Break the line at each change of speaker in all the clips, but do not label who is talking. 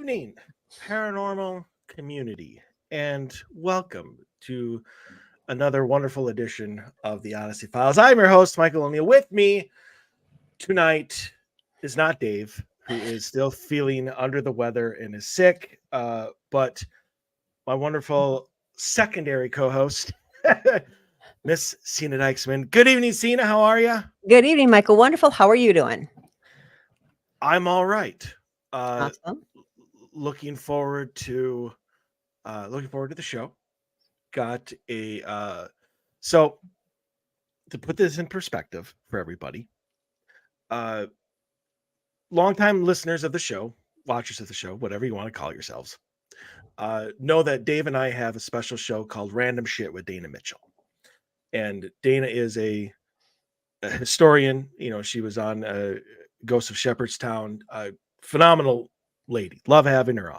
evening, paranormal community, and welcome to another wonderful edition of the Odyssey Files. I'm your host, Michael O'Neill. With me tonight is not Dave, who is still feeling under the weather and is sick, but my wonderful secondary co-host, Miss Sena Dyksman. Good evening, Sena. How are you?
Good evening, Michael. Wonderful. How are you doing?
I'm all right.
Awesome.
Looking forward to the show. Got a so to put this in perspective for everybody, uh longtime listeners of the show, watchers of the show, whatever you want to call yourselves, know that Dave and I have a special show called Random Shit with Dana Mitchell. And Dana is a historian. You know, she was on Ghost of Shepherdstown. Phenomenal lady. Love having her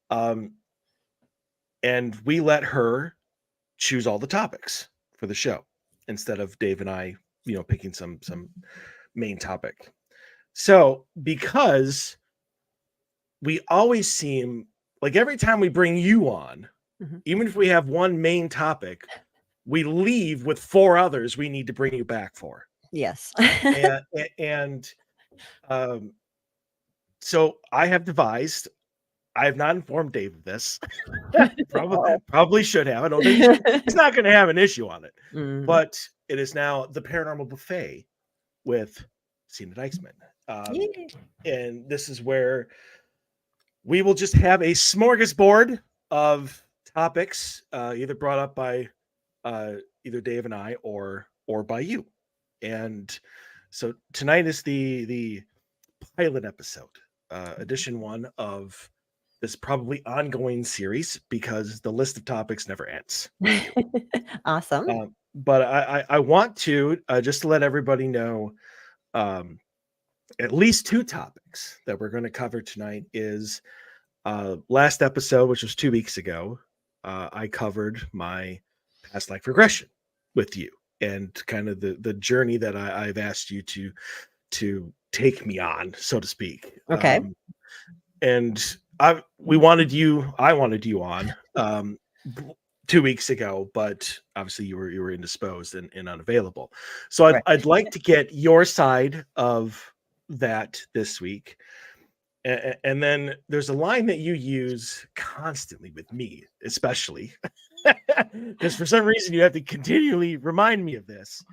on. And we let her choose all the topics for the show instead of Dave and I, picking some main topic. So because we always seem like every time we bring you on, even if we have one main topic, we leave with four others we need to bring you back for.
Yes.
and so I have not informed Dave of this. probably should have. I don't think he's not going to have an issue on it. But it is now the Paranormal Buffet with Sena Dyksman. And this is where we will just have a smorgasbord of topics, either brought up by either Dave and I or by you. And so tonight is the pilot episode, edition 1 of this probably ongoing series, because the list of topics never ends.
Awesome.
But I want to just to let everybody know, at least 2 topics that we're going to cover tonight is last episode, which was 2 weeks ago. I covered my past life regression with you and kind of the journey that I've asked you to take me on, so to speak.
Okay.
And I wanted you on 2 weeks ago, but obviously you were indisposed and unavailable. So I'd like to get your side of that this week. And then there's a line that you use constantly with me, especially because for some reason you have to continually remind me of this,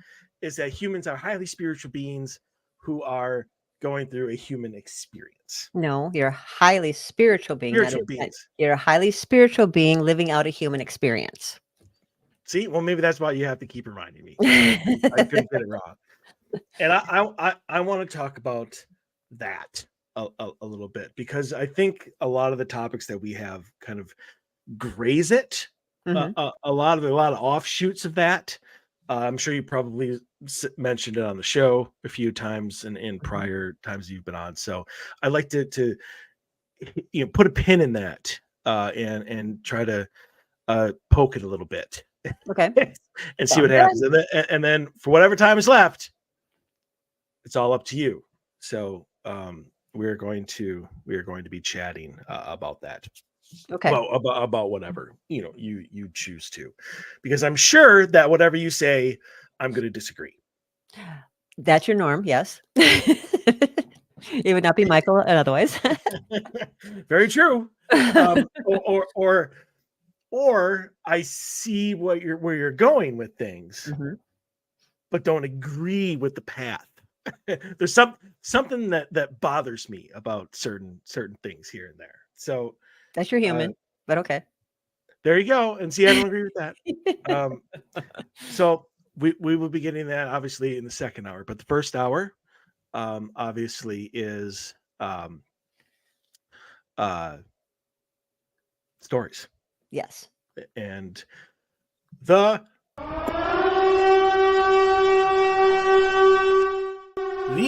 is that humans are highly spiritual beings who are going through a human experience.
No, you're a highly spiritual being.
Spiritual beings.
You're a highly spiritual being living out a human experience.
See, well, maybe that's why you have to keep reminding me. I couldn't get it wrong. And I want to talk about that a little bit, because I think a lot of the topics that we have kind of graze it. A lot of offshoots of that. I'm sure you probably mentioned it on the show a few times and in prior times you've been on. So I'd like to put a pin in that and try to poke it a little bit.
Okay.
And see what happens. And then for whatever time is left, it's all up to you. So we're going to be chatting about that.
Okay.
Well, about whatever you choose to, because I'm sure that whatever you say, I'm going to disagree.
That's your norm, yes. It would not be Michael otherwise.
Very true. Or I see where you're going with things, but don't agree with the path. There's something that bothers me about certain things here and there. So
that's your human, but okay.
There you go. And see, I don't agree with that. So we will be getting that obviously in the second hour, but the first hour obviously is stories.
Yes.
And the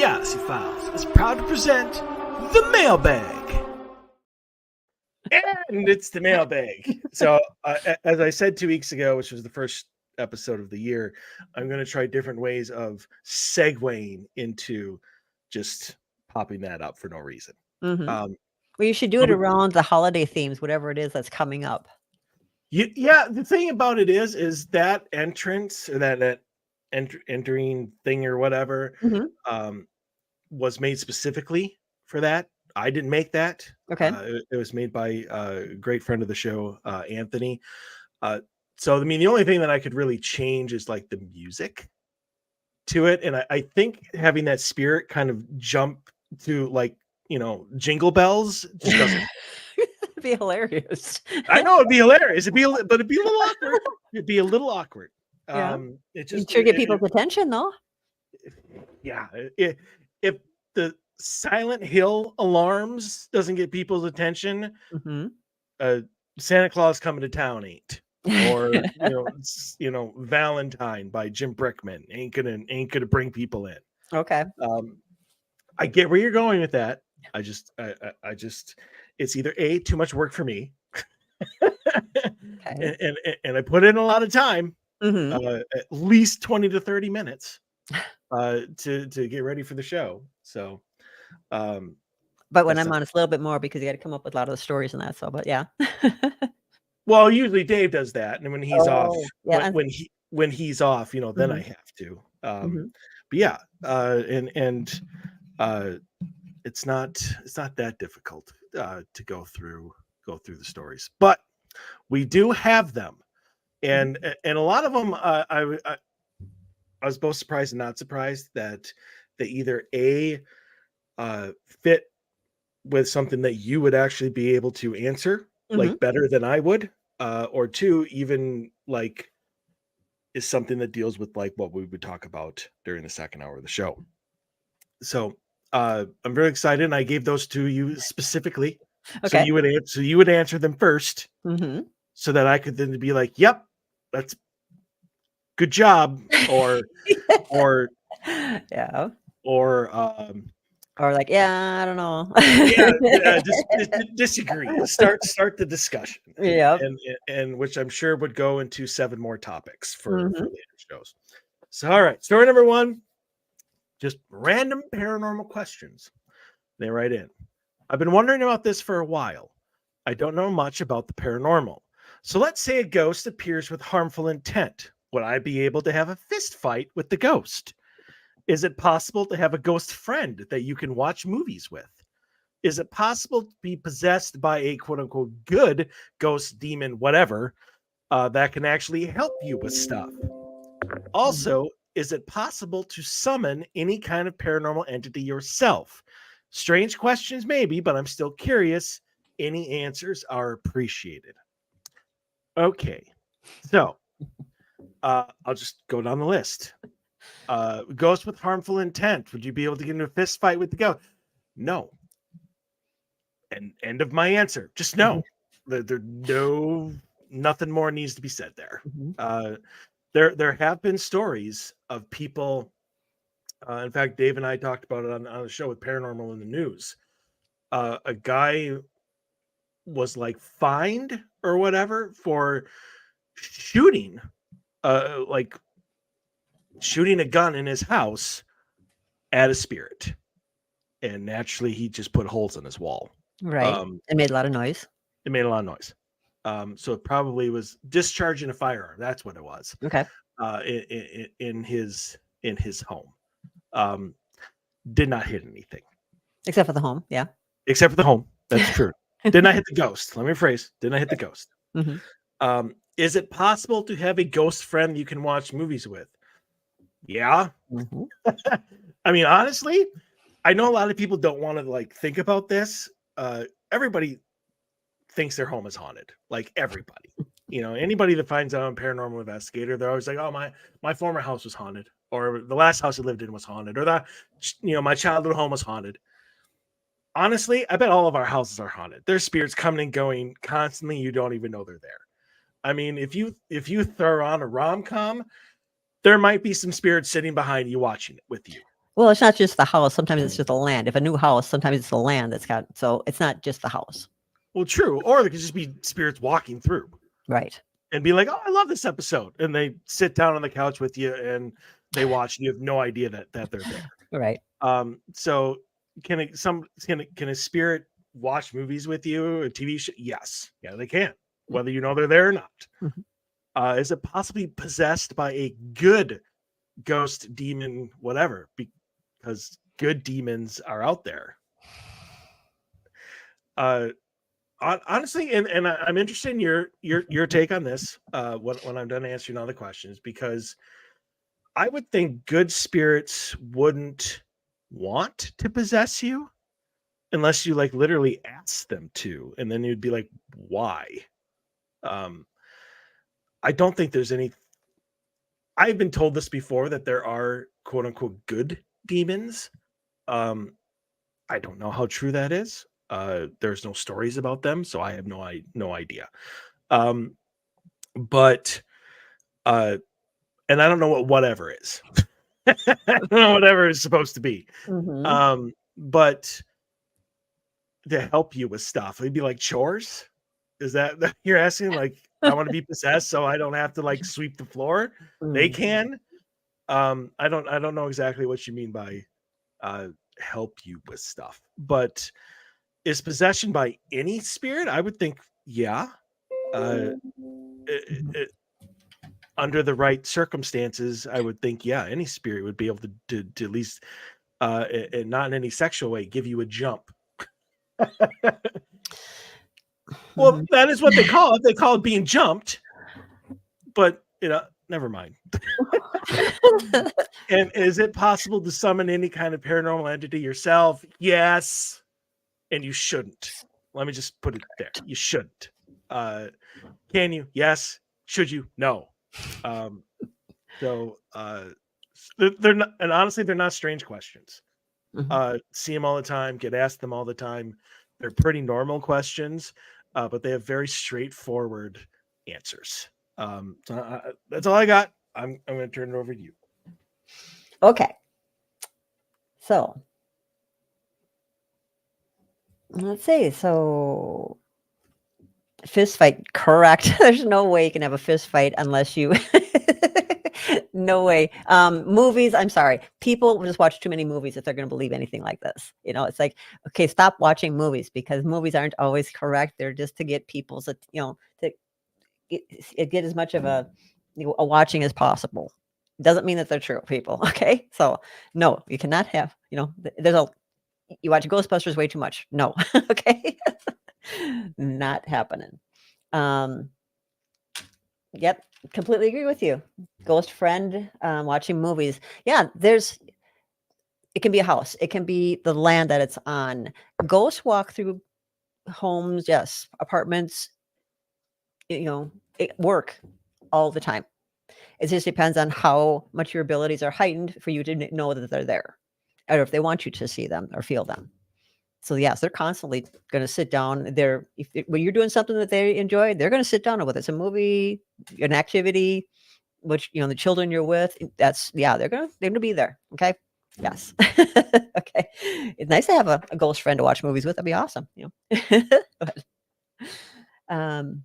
Odyssey Files is proud to present the mailbag. And it's the mailbag. So as I said 2 weeks ago, which was the first episode of the year, I'm going to try different ways of segueing into just popping that up for no reason.
Well, you should do it around the holiday themes, whatever it is that's coming up.
Yeah, the thing about it is that entrance or that entering thing or whatever was made specifically for that. I didn't make that.
Okay.
It was made by a great friend of the show, Anthony. So I mean, the only thing that I could really change is like the music to it, and I think having that spirit kind of jump to like jingle bells just doesn't.
It'd be hilarious.
I know it'd be hilarious. But it'd be a little awkward. It'd be a little awkward.
Yeah.
It
You
just
sure get people's attention though.
yeah. If the Silent Hill alarms doesn't get people's attention, Santa Claus Coming to Town ain't. Or Valentine by Jim Brickman ain't gonna bring people in.
Okay.
I get where you're going with that. I just it's either A, too much work for me,
okay.
and I put in a lot of time, at least 20 to 30 minutes to get ready for the show. So
but when I'm on, it's a little bit more because you got to come up with a lot of the stories and that. So, but yeah.
Well, usually Dave does that, and when he's off,
yeah.
when he's off, then I have to. But yeah, and it's not that difficult to go through the stories, but we do have them, and a lot of them I was both surprised and not surprised that they either fit with something that you would actually be able to answer like better than I would, or two, even like is something that deals with like what we would talk about during the second hour of the show. So I'm very excited, and I gave those to you specifically. Okay. So you would answer them first, so that I could then be like, "Yep, that's good job," or
yeah,
or
like, yeah, I don't know.
Disagree. Start the discussion.
Yeah,
and which I'm sure would go into 7 more topics for later shows. So, all right, story number 1, just random paranormal questions. They write in. I've been wondering about this for a while. I don't know much about the paranormal. So let's say a ghost appears with harmful intent. Would I be able to have a fist fight with the ghost? Is it possible to have a ghost friend that you can watch movies with? Is it possible to be possessed by a quote unquote good ghost, demon, whatever, that can actually help you with stuff? Also, is it possible to summon any kind of paranormal entity yourself? Strange questions, maybe, but I'm still curious. Any answers are appreciated. Okay, so I'll just go down the list. Ghost with harmful intent. Would you be able to get into a fist fight with the ghost? No. And end of my answer. Just no. Nothing more needs to be said there. There have been stories of people. In fact, Dave and I talked about it on the show with Paranormal in the News. A guy was like fined or whatever for shooting a gun in his house at a spirit, and naturally he just put holes in his wall.
Right. It made a lot of noise.
It made a lot of noise. So it probably was discharging a firearm. That's what it was.
Okay.
In his home. Did not hit anything.
Except for the home, yeah.
Except for the home. That's true. Did not hit the ghost. Let me rephrase. Did not hit the ghost. Is it possible to have a ghost friend you can watch movies with? Yeah. I mean, honestly, I know a lot of people don't want to like think about this. Everybody thinks their home is haunted. Like everybody. Anybody that finds out I'm a paranormal investigator, they're always like, "Oh, my former house was haunted, or the last house I lived in was haunted, or my childhood home was haunted." Honestly, I bet all of our houses are haunted. There's spirits coming and going constantly. You don't even know they're there. I mean, if you throw on a rom-com, there might be some spirits sitting behind you watching it with you.
Well, it's not just the house. Sometimes it's just the land. If a new house, sometimes it's the land that's got. So it's not just the house.
Well, true. Or there could just be spirits walking through.
Right.
And be like, "Oh, I love this episode," and they sit down on the couch with you and they watch, and you have no idea that they're there.
Right.
So can a spirit watch movies with you, a TV show? Yes. Yeah, they can, whether you know they're there or not.
Mhm.
Is it possibly possessed by a good ghost, demon, whatever? Because good demons are out there. Honestly, and I'm interested in your take on this. When I'm done answering all the questions, because I would think good spirits wouldn't want to possess you unless you like literally ask them to, and then you'd be like, why? Um, I don't think there's any. I've been told this before, that there are quote unquote good demons. Um, I don't know how true that is. There's no stories about them, so I have no idea. Um, but uh, and I don't know what whatever is. I don't know whatever is supposed to be.
Mhm.
But to help you with stuff, it'd be like chores. Is that you're asking? Like, I want to be possessed so I don't have to like sweep the floor. They
Mm.
can. I don't know exactly what you mean by help you with stuff, but is possession by any spirit? I would think, yeah. Uh, it,
Mhm.
it, under the right circumstances, I would think, yeah, any spirit would be able to at least, and not in any sexual way, give you a jump. Well,
Mhm.
that is what they call it. They call it being jumped, but never mind. And is it possible to summon any kind of paranormal entity yourself? Yes, and you shouldn't. Let me just put it there. You shouldn't. Uh, can you? Yes. Should you? No. Um, so they're not, and honestly, they're not strange questions.
Mhm.
See them all the time, get asked them all the time. They're pretty normal questions, but they have very straightforward answers. That's all I got. I'm going to turn it over to you.
Okay. So let's see. So fist fight, correct. There's no way you can have a fist fight unless you no way. Movies, I'm sorry. People just watch too many movies if they're going to believe anything like this. It's like, okay, stop watching movies, because movies aren't always correct. They're just to get people's, to get as much of a watching as possible. Doesn't mean that they're true, people. Okay. So no, you cannot have, you watch Ghostbusters way too much. No. Okay. Not happening. Um, yep, completely agree with you. Ghost friend, watching movies. Yeah, it can be a house. It can be the land that it's on. Ghosts walk through homes, yes, apartments, work all the time. It just depends on how much your abilities are heightened for you to know that they're there, or if they want you to see them or feel them. So yes, they're constantly going to sit down. When you're doing something that they enjoy, they're going to sit down, whether it's a movie, an activity, which the children you're with. They're gonna be there. Okay. Yes. Okay. It's nice to have a ghost friend to watch movies with. That'd be awesome. But, um,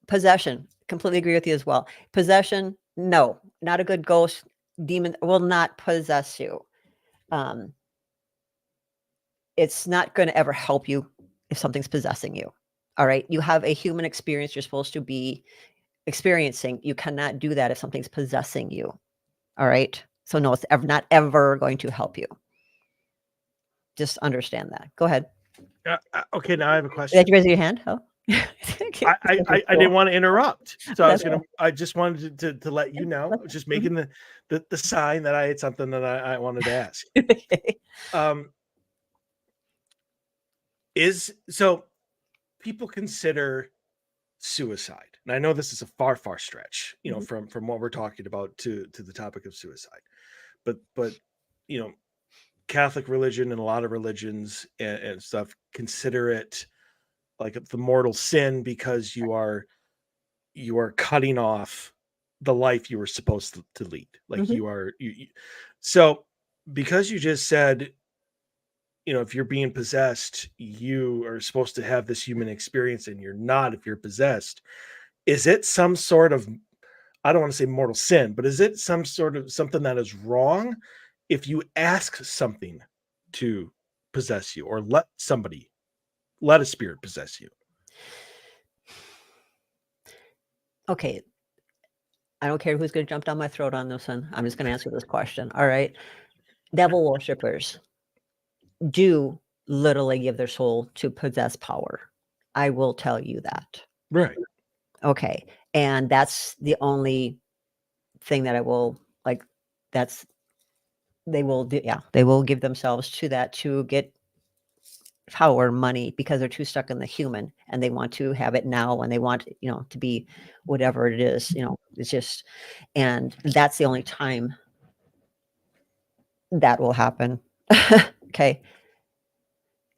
possession. Completely agree with you as well. Possession. No, not a good ghost. Demon will not possess you. Um, it's not going to ever help you if something's possessing you. All right. You have a human experience you're supposed to be experiencing. You cannot do that if something's possessing you. All right. So no, it's not ever going to help you. Just understand that. Go ahead.
Okay, now I have a
Did
question.
you raise your hand? Oh,
I didn't want to interrupt, so
That's
I just wanted to let you know. I was just making the sign that I had something that I wanted to ask.
okay.
Um, so people consider suicide, and I know this is a far stretch,
Mhm.
from what we're talking about to the topic of suicide, but you know, Catholic religion and a lot of religions and stuff consider it like the mortal sin, because you are cutting off the life you were supposed to lead. Like
Mhm.
so because you just said, if you're being possessed, you are supposed to have this human experience, and you're not if you're possessed. Is it some sort of, I don't want to say mortal sin, but is it some sort of something that is wrong if you ask something to possess you, or let somebody let a spirit possess you?
Okay. I don't care who's going to jump down my throat on this one. I'm just going to answer this question. All right. Devil worshippers do literally give their soul to possess power. I will tell you that.
Right.
Okay. And that's the only thing that I will like. They will do. Yeah. They will give themselves to that to get power, money, because they're too stuck in the human and they want to have it now and they want, to be whatever it is, it's just, and that's the only time that will happen. Okay.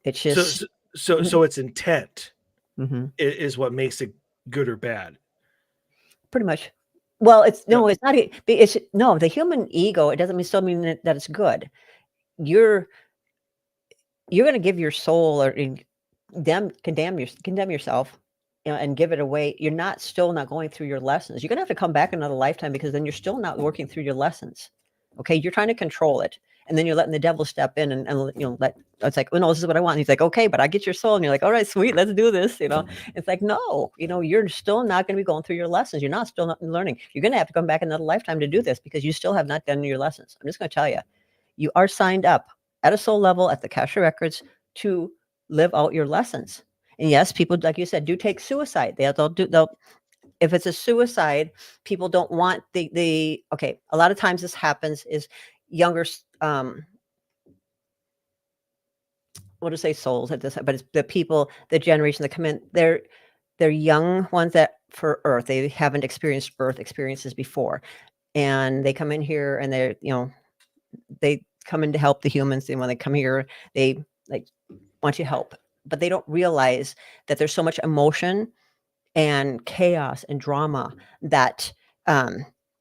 It's just
So its intent
Mhm.
is what makes it good or bad.
Pretty much. Well, it's
No.
it's not. It's no. The human ego. It doesn't still mean that it's good. You're going to give your soul or condemn yourself, and give it away. You're still not going through your lessons. You're going to have to come back another lifetime because then you're still not working through your lessons. Okay, you're trying to control it, and then you're letting the devil step in and it's like, oh no, this is what I want. And he's like, okay, but I get your soul, and you're like, all right, sweet, let's do this. It's like, no, you're still not going to be going through your lessons. You're not still not learning. You're going to have to come back another lifetime to do this because you still have not done your lessons. I'm just going to tell you, you are signed up at a soul level at the Akashic Records to live out your lessons. And yes, people, like you said, do take suicide. They'll if it's a suicide, people don't want okay. A lot of times this happens is younger, what to say, souls at this, but it's the people, the generation that come in. They're young ones that for Earth, they haven't experienced Earth experiences before, and they come in here and they come in to help the humans. And when they come here, they want you help, but they don't realize that there's so much emotion and chaos and drama that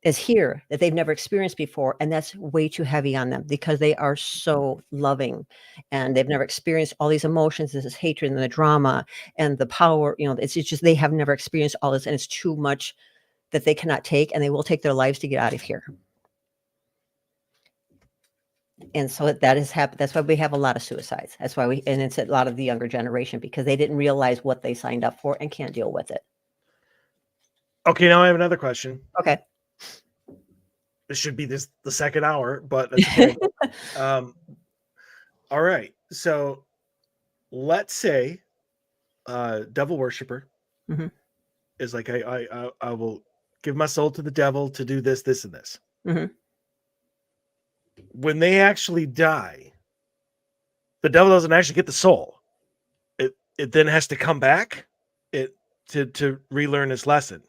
is here that they've never experienced before, and that's way too heavy on them because they are so loving and they've never experienced all these emotions, this hatred and the drama and the power. It's just they have never experienced all this, and it's too much that they cannot take, and they will take their lives to get out of here. And so that has happened. That's why we have a lot of suicides. That's why and it's a lot of the younger generation because they didn't realize what they signed up for and can't deal with it.
Okay, now I have another question.
Okay.
This should be the second hour, but that's okay. All right. So let's say devil worshiper is like, I will give my soul to the devil to do this, this, and this. When they actually die, the devil doesn't actually get the soul. It then has to come back to relearn its lesson.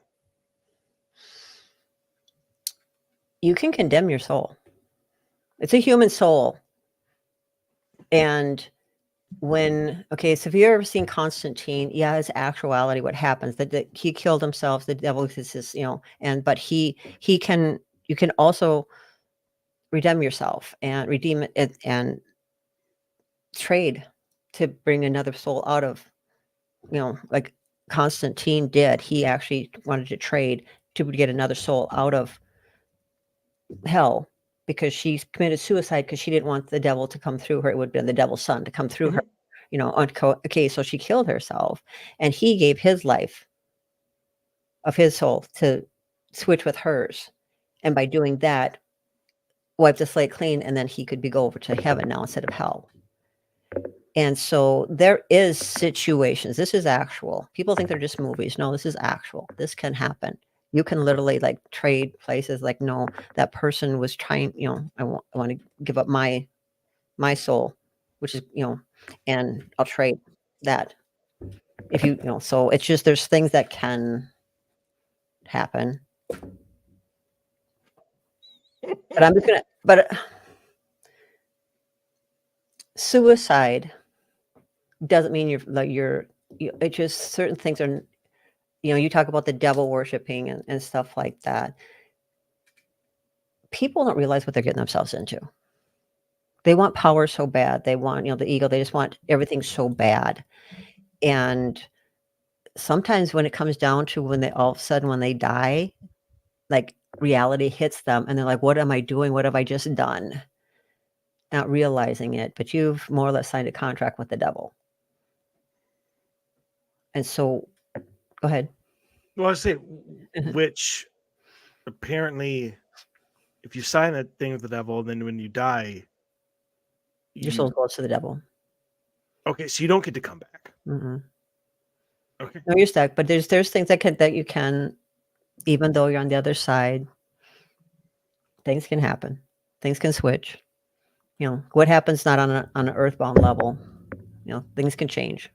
You can condemn your soul. It's a human soul. And so if you've ever seen Constantine, his actuality, what happens, that he killed himself, the devil is this, but you can also redeem yourself and redeem it and trade to bring another soul out of, like Constantine did. He actually wanted to trade to get another soul out of hell because she committed suicide because she didn't want the devil to come through her. It would have been the devil's son to come through her, okay, so she killed herself, and he gave his life of his soul to switch with hers, and by doing that wiped the slate clean, and then he could go over to heaven now instead of hell. And so there is situations. This is actual. People think they're just movies. No, this is actual. This can happen. You can literally trade places. No, that person was trying, I want to give up my soul, which is, and I'll trade that. If so it's just, there's things that can happen. But I'm just suicide doesn't mean it's just certain things are, you talk about the devil worshiping and stuff like that. People don't realize what they're getting themselves into. They want power so bad. They want, the ego. They just want everything so bad. And sometimes when it comes down to when they all of a sudden, when they die, reality hits them and they're like, what am I doing? What have I just done? Not realizing it, but you've more or less signed a contract with the devil. And so, go ahead.
Well, I say, which apparently, if you sign a thing with the devil, then when you die,
Your soul goes to the devil.
Okay, so you don't get to come back.
Mm-mm.
Okay.
No, you're stuck. But there's things that you can, even though you're on the other side, things can happen. Things can switch. You know, what happens not on an earthbound level, you know, things can change.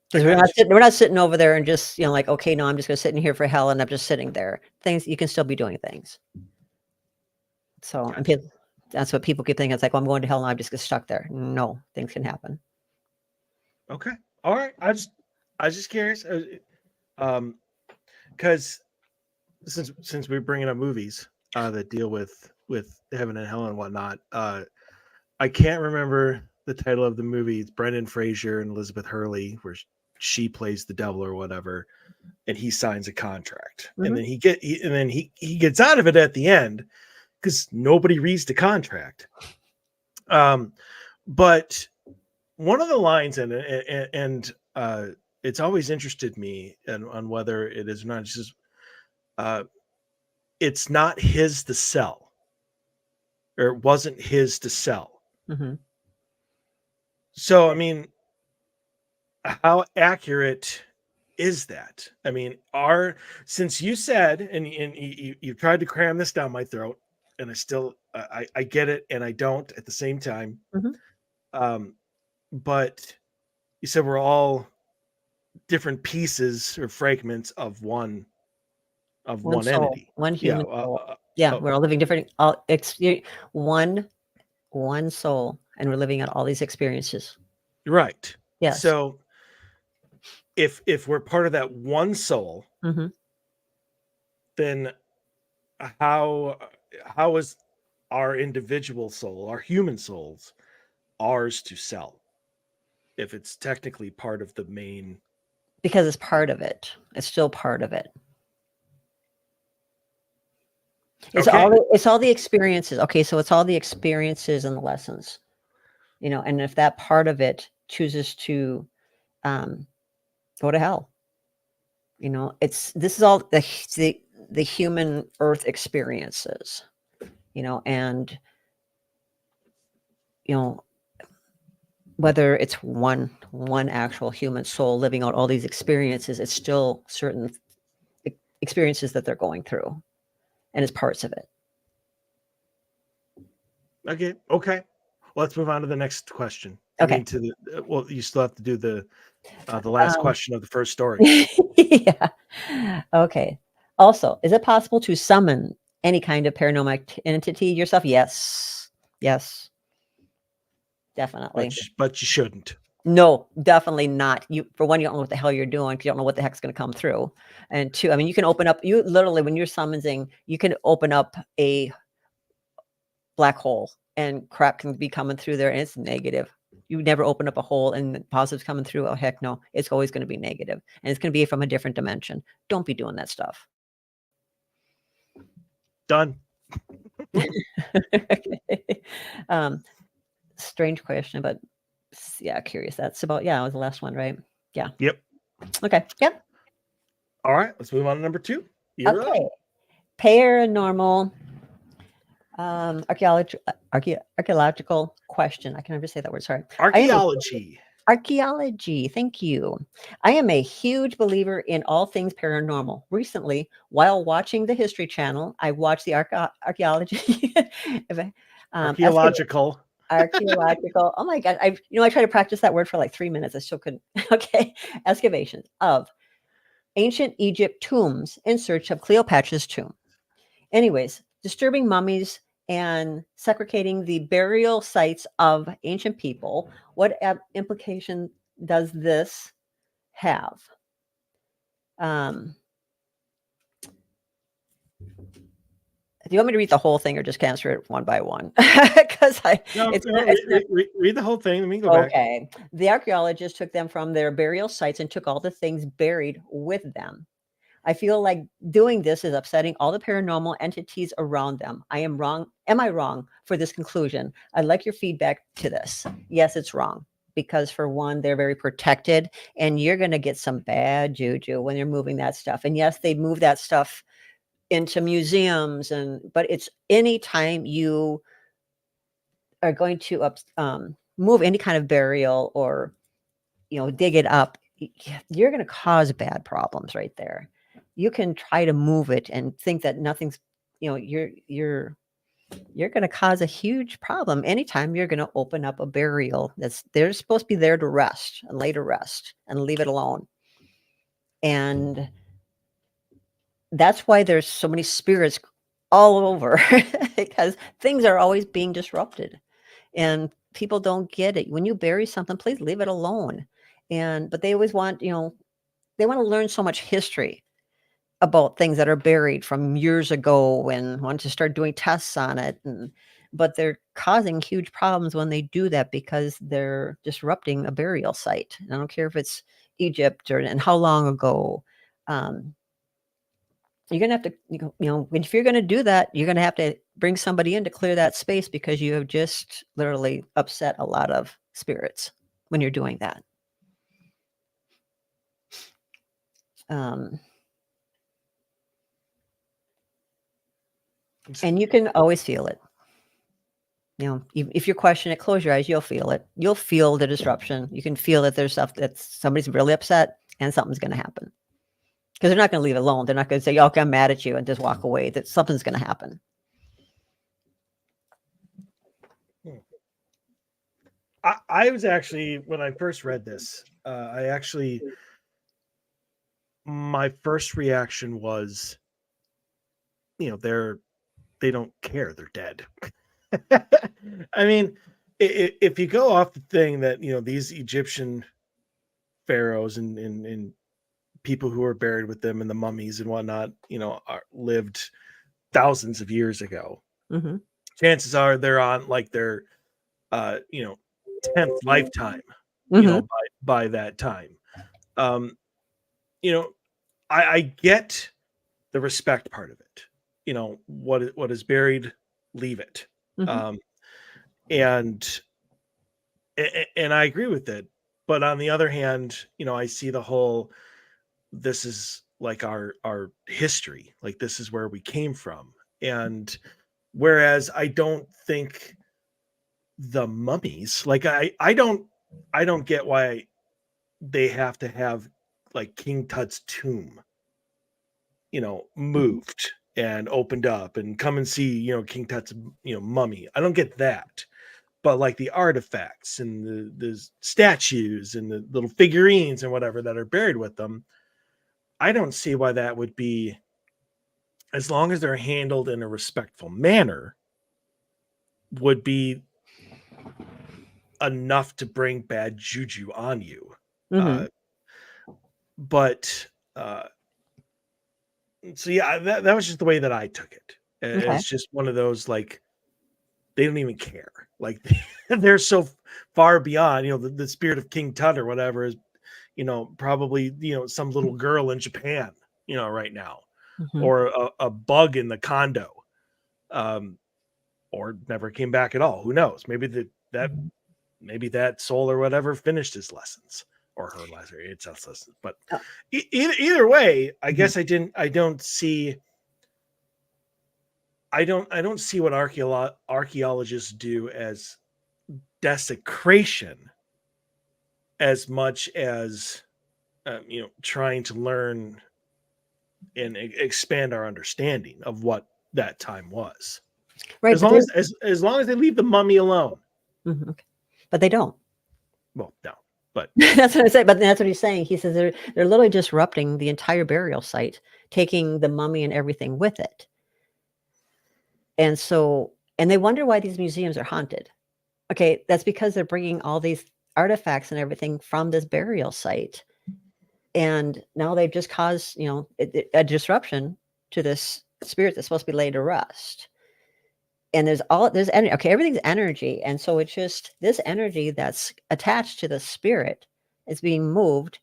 Because we're not sitting over there and just, you know, like, okay, no, I'm just going to sit in here for hell and I'm just sitting there. Things, you can still be doing things. So, and people, that's what people keep thinking. It's like, well, I'm going to hell and I'm just get stuck there. No, things can happen.
Okay. All right. I was just curious. Because since we're bringing up movies that deal with heaven and hell and whatnot, I can't remember the title of the movie. It's Brendan Fraser and Elizabeth Hurley, where she plays the devil or whatever, and he signs a contract,
Mhm.
and then he gets out of it at the end because nobody reads the contract. But one of the lines in it, and it's always interested me on whether it is or not. It's just, it's not his to sell, or it wasn't his to sell.
Mm-hmm.
So, I mean, how accurate is that? I mean, since you said, and you tried to cram this down my throat, and I still, I get it, and I don't at the same time.
Mm-hmm.
But you said we're all different pieces or fragments of one
One soul,
entity.
one
Yeah.
human soul. Yeah, we're all living different. One soul, and we're living out all these experiences.
Right.
Yes.
So if we're part of that one soul,
Mm-hmm.
then how is our individual soul, our human souls, ours to sell? If it's technically part of the main,
Because it's part of it. It's still part of it. It's all the experiences. Okay, so it's all the experiences and the lessons, you know. And if that part of it chooses to go to hell, you know, this is all the human earth experiences, you know, and you know, whether it's one actual human soul living out all these experiences, it's still certain experiences that they're going through, and it's parts of it.
Okay. Well, let's move on to the next question.
Okay.
I mean, well, you still have to do the last question of the first story.
Yeah. Okay. Also, is it possible to summon any kind of paranormal entity yourself? Yes. Yes. Definitely.
But you shouldn't.
No, definitely not. For one, you don't know what the hell you're doing because you don't know what the heck's going to come through. And two, I mean, you can open up, you literally, when you're summoning, you can open up a black hole and crap can be coming through there and it's negative. You never open up a hole and positives coming through. Oh, heck no. It's always going to be negative, and it's going to be from a different dimension. Don't be doing that stuff.
Done.
Strange question, but yeah, curious. That's about, yeah, it was the last one, right? Yeah.
Yep.
Okay. Yep.
All right. Let's move on to number 2.
You're okay. Up. Paranormal archaeological question. I can never say that word. Sorry.
Archaeology.
Archaeology. Thank you. I am a huge believer in all things paranormal. Recently, while watching the History Channel, I watched the archaeology.
Archaeological.
Archaeological. Oh my God. I tried to practice that word for like 3 minutes. I still couldn't. Okay. Excavations of ancient Egypt tombs in search of Cleopatra's tomb. Anyways, disturbing mummies and segregating the burial sites of ancient people. What implication does this have? Do you want me to read the whole thing or just answer it one by one? Because
read the whole thing. Let me go back.
Okay. The archaeologists took them from their burial sites and took all the things buried with them. I feel like doing this is upsetting all the paranormal entities around them. I am wrong. Am I wrong for this conclusion? I'd like your feedback to this. Yes, it's wrong. because for one, they're very protected, and you're going to get some bad juju when you're moving that stuff. And yes, they move that stuff into museums, but it's anytime you are going to move any kind of burial or dig it up, you're going to cause bad problems right there. You can try to move it and think that nothing's, you're going to cause a huge problem anytime you're going to open up a burial they're supposed to be there to rest and lay to rest and leave it alone. And that's why there's so many spirits all over because things are always being disrupted and people don't get it. When you bury something, please leave it alone. But they always want, they want to learn so much history about things that are buried from years ago and want to start doing tests on it. But they're causing huge problems when they do that because they're disrupting a burial site. And I don't care if it's Egypt and how long ago. You're going to have to, if you're going to do that, you're going to have to bring somebody in to clear that space because you have just literally upset a lot of spirits when you're doing that. And you can always feel it. If you question it, close your eyes, you'll feel it. You'll feel the disruption. You can feel that there's stuff that somebody's really upset and something's going to happen. Because they're not going to leave it alone. They're not going to say, okay, I'm mad at you and just walk away. That something's going to happen.
I was actually, when I first read this, my first reaction was, they don't care. They're dead. I mean, if you go off the thing that, these Egyptian pharaohs and people who are buried with them and the mummies and whatnot, lived thousands of years ago.
Mm-hmm.
Chances are they're on like their, 10th lifetime, by that time. I get the respect part of it. What is buried, leave it.
Mm-hmm.
And I agree with it. But on the other hand, I see the whole, this is like our history, like this is where we came from. And whereas I don't think the mummies, like I don't get why they have to have like King Tut's tomb, moved and opened up and come and see, King Tut's, mummy. I don't get that. But like the artifacts and the statues and the little figurines and whatever that are buried with them, I don't see why that would be, as long as they're handled in a respectful manner, would be enough to bring bad juju on you.
Mm-hmm.
So yeah, that was just the way that I took it.
Okay.
It's just one of those, like, they don't even care. Like they're so far beyond, the spirit of King Tut or whatever is, probably, some little girl in Japan, right now,
Mm-hmm.
or a bug in the condo, or never came back at all. Who knows? Maybe maybe that soul or whatever finished his lessons or her lesson. It's us lessons, but either way, I guess I don't see what archaeologists do as desecration as much as trying to learn and expand our understanding of what that time was.
Right.
As long as they leave the mummy alone.
Mm-hmm. Okay. But they don't.
Well, no, but
that's what I say. But that's what he's saying. He says they're literally disrupting the entire burial site, taking the mummy and everything with it. And they wonder why these museums are haunted. Okay, that's because they're bringing all these artifacts and everything from this burial site. And now they've just caused, a disruption to this spirit that's supposed to be laid to rest. And there's energy. Okay, everything's energy. And so it's just this energy that's attached to the spirit is being moved.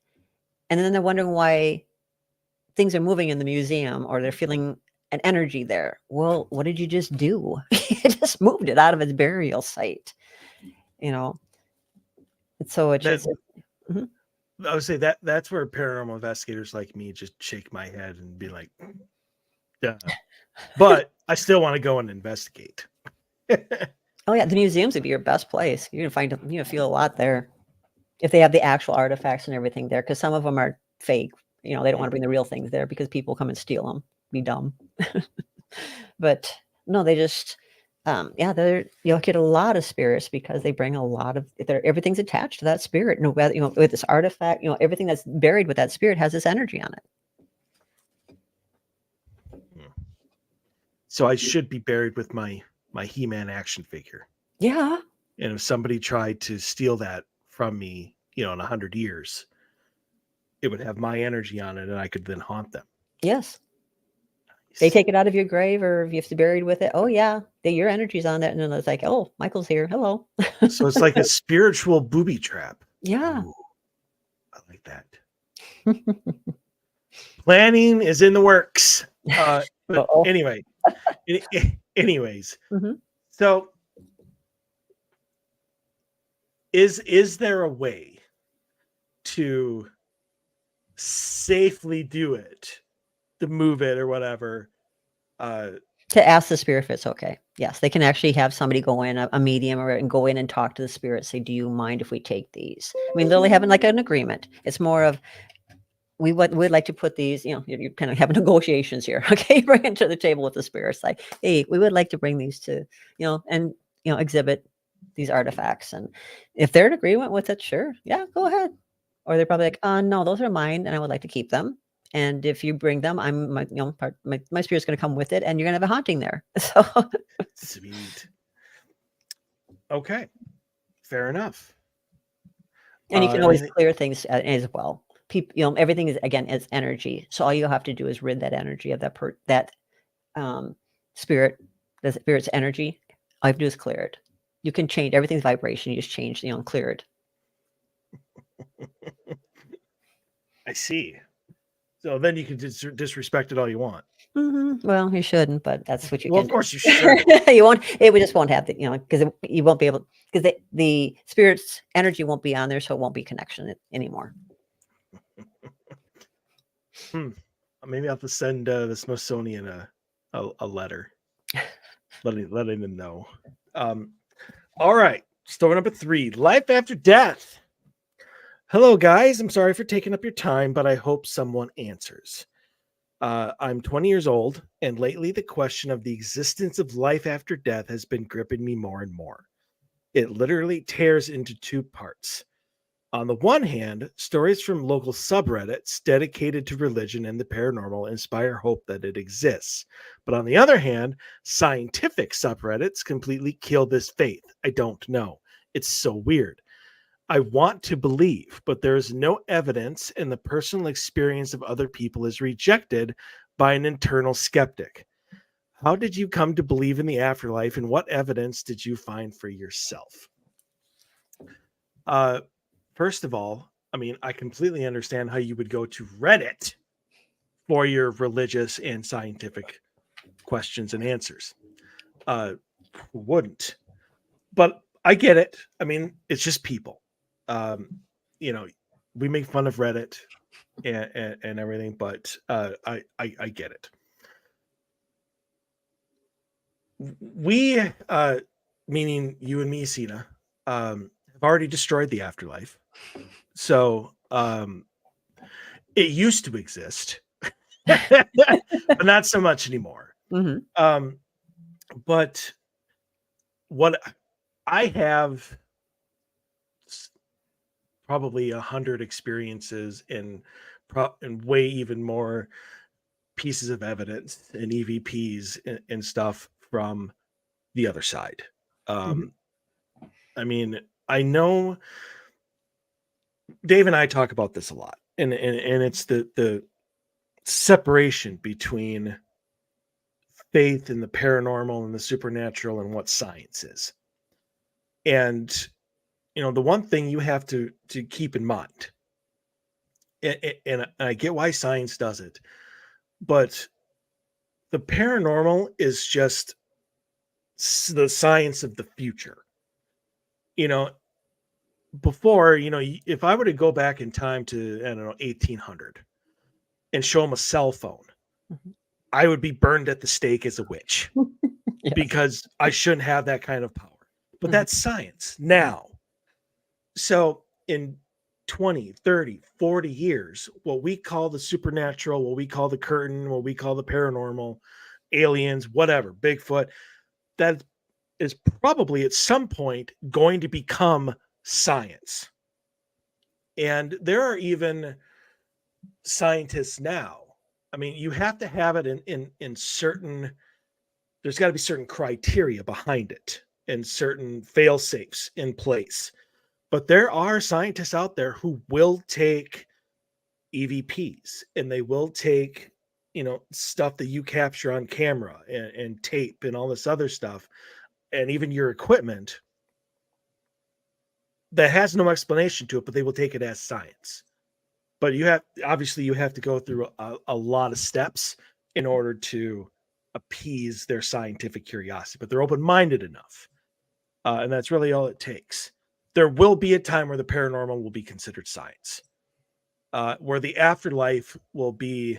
And then they're wondering why things are moving in the museum, or they're feeling an energy there. Well, what did you just do? You just moved it out of its burial site, So it's
That
just, mhm.
I would say that's where paranormal investigators like me just shake my head and be like, duh. But I still want to go and investigate.
Oh yeah, the museums would be your best place. You're gonna feel a lot there if they have the actual artifacts and everything there, because some of them are fake. They don't want to bring the real things there because people come and steal them. Be dumb. But no, they just, you'll get a lot of spirits because they bring a lot of, everything's attached to that spirit. No, whether, with this artifact, everything that's buried with that spirit has this energy on it.
So I should be buried with my He-Man action figure.
Yeah.
And if somebody tried to steal that from me, in 100 years, it would have my energy on it and I could then haunt them.
Yes. They take it out of your grave, or if you have to be buried with it. Oh yeah, your energy's on it, and then it's like, oh, Michael's here. Hello.
So it's like a spiritual booby trap.
Yeah.
Ooh, I like that. Planning is in the works. But anyway, anyways, so is there a way to safely do it, to move it or whatever?
To ask the spirit if it's okay. Yes, they can actually have somebody go in, a medium, and go in and talk to the spirit. Say, do you mind if we take these? I mean, literally having like an agreement. It's more of, we'd like to put these, you're kind of having negotiations here. Okay, bring it to the table with the spirits. Like, hey, we would like to bring these to, and exhibit these artifacts. And if they're in agreement with it, sure, yeah, go ahead. Or they're probably like, no, those are mine, and I would like to keep them. And if you bring them, my spirit's going to come with it, and you're going to have a haunting there. So
sweet. Okay, fair enough.
And you can always clear things as well. People, everything is, again, is energy. So all you have to do is rid that energy of that spirit, the spirit's energy. All you have to do is clear it. You can change everything's vibration. You just change, clear it.
I see. So then you can disrespect it all you want.
Well, you shouldn't, but that's what you
well,
can.
Of course you should.
You won't. It just won't have the, because you won't be able, because the spirit's energy won't be on there, so it won't be connection anymore.
Maybe I'll have to send the Smithsonian a letter, letting them know. All right, story number 3: life after death. Hello, guys. I'm sorry for taking up your time, but I hope someone answers. I'm 20 years old, and lately the question of the existence of life after death has been gripping me more and more. It literally tears into 2 parts. On the one hand, stories from local subreddits dedicated to religion and the paranormal inspire hope that it exists. But on the other hand, scientific subreddits completely kill this faith. I don't know. It's so weird. I want to believe, but there is no evidence, and the personal experience of other people is rejected by an internal skeptic. How did you come to believe in the afterlife, and what evidence did you find for yourself? First of all, I mean, I completely understand how you would go to Reddit for your religious and scientific questions and answers. Who wouldn't? But I get it. I mean, it's just people. We make fun of Reddit and everything, but I get it. We, meaning you and me, Sena, have already destroyed the afterlife. So it used to exist, but not so much anymore. But what I have probably 100 experiences and way even more pieces of evidence and EVPs and stuff from the other side. I mean, I know Dave and I talk about this a lot, and it's the separation between faith and the paranormal and the supernatural and what science is. And the one thing you have to keep in mind, and I get why science does it, but the paranormal is just the science of the future. before, if I were to go back in time to, I don't know, 1800 and show them a cell phone, I would be burned at the stake as a witch
Yes.
because I shouldn't have that kind of power. But that's science now. So in 20, 30, 40 years, what we call the supernatural, what we call the curtain, what we call the paranormal, aliens, whatever, Bigfoot, that is probably at some point going to become science. And there are even scientists now. I mean, you have to have it in certain, there's got to be certain criteria behind it and certain fail safes in place. But there are scientists out there who will take EVPs and they will take, stuff that you capture on camera and tape and all this other stuff, and even your equipment that has no explanation to it, but they will take it as science. But you have to go through a lot of steps in order to appease their scientific curiosity, but they're open-minded enough. And that's really all it takes. There will be a time where the paranormal will be considered science, where the afterlife will be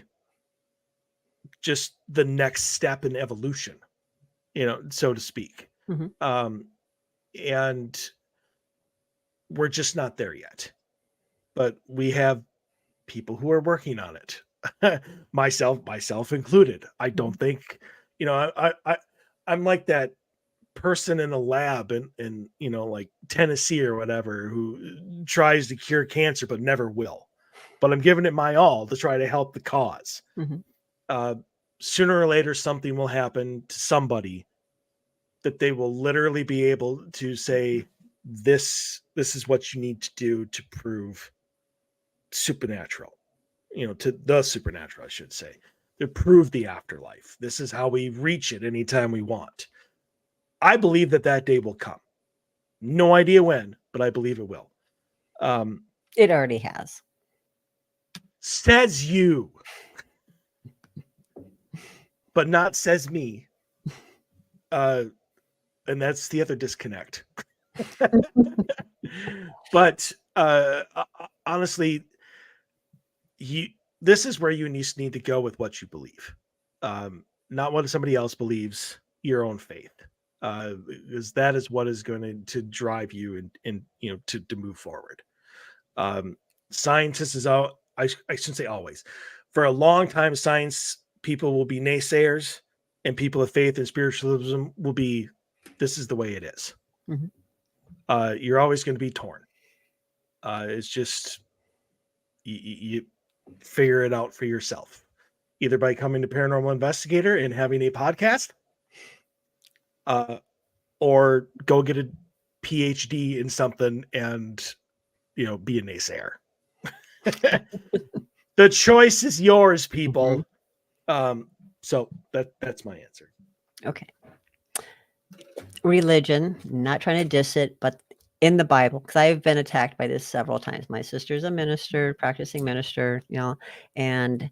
just the next step in evolution, so to speak. And we're just not there yet. But we have people who are working on it. myself included. I don't think, I'm like that person in a lab in like Tennessee or whatever who tries to cure cancer but never will. But I'm giving it my all to try to help the cause. Sooner or later, something will happen to somebody that they will literally be able to say, this is what you need to do to prove supernatural, to the supernatural, I should say, to prove the afterlife. This is how we reach it anytime we want. I believe that day will come. No idea when, but I believe it will.
It already has.
Says you. But not says me. And that's the other disconnect. But honestly, this is where you need to go with what you believe, not what somebody else believes. Your own faith, because that is what is going to drive you and to move forward. Scientists is out. I shouldn't say always. For a long time, science people will be naysayers, and people of faith and spiritualism will be, this is the way it is. You're always going to be torn. It's just you figure it out for yourself, either by coming to Paranormal Investigator and having a podcast, or go get a PhD in something and be a naysayer. The choice is yours, people. So that's my answer.
Okay. Religion, not trying to diss it, but in the Bible, because I've been attacked by this several times. My sister's a minister, practicing minister, and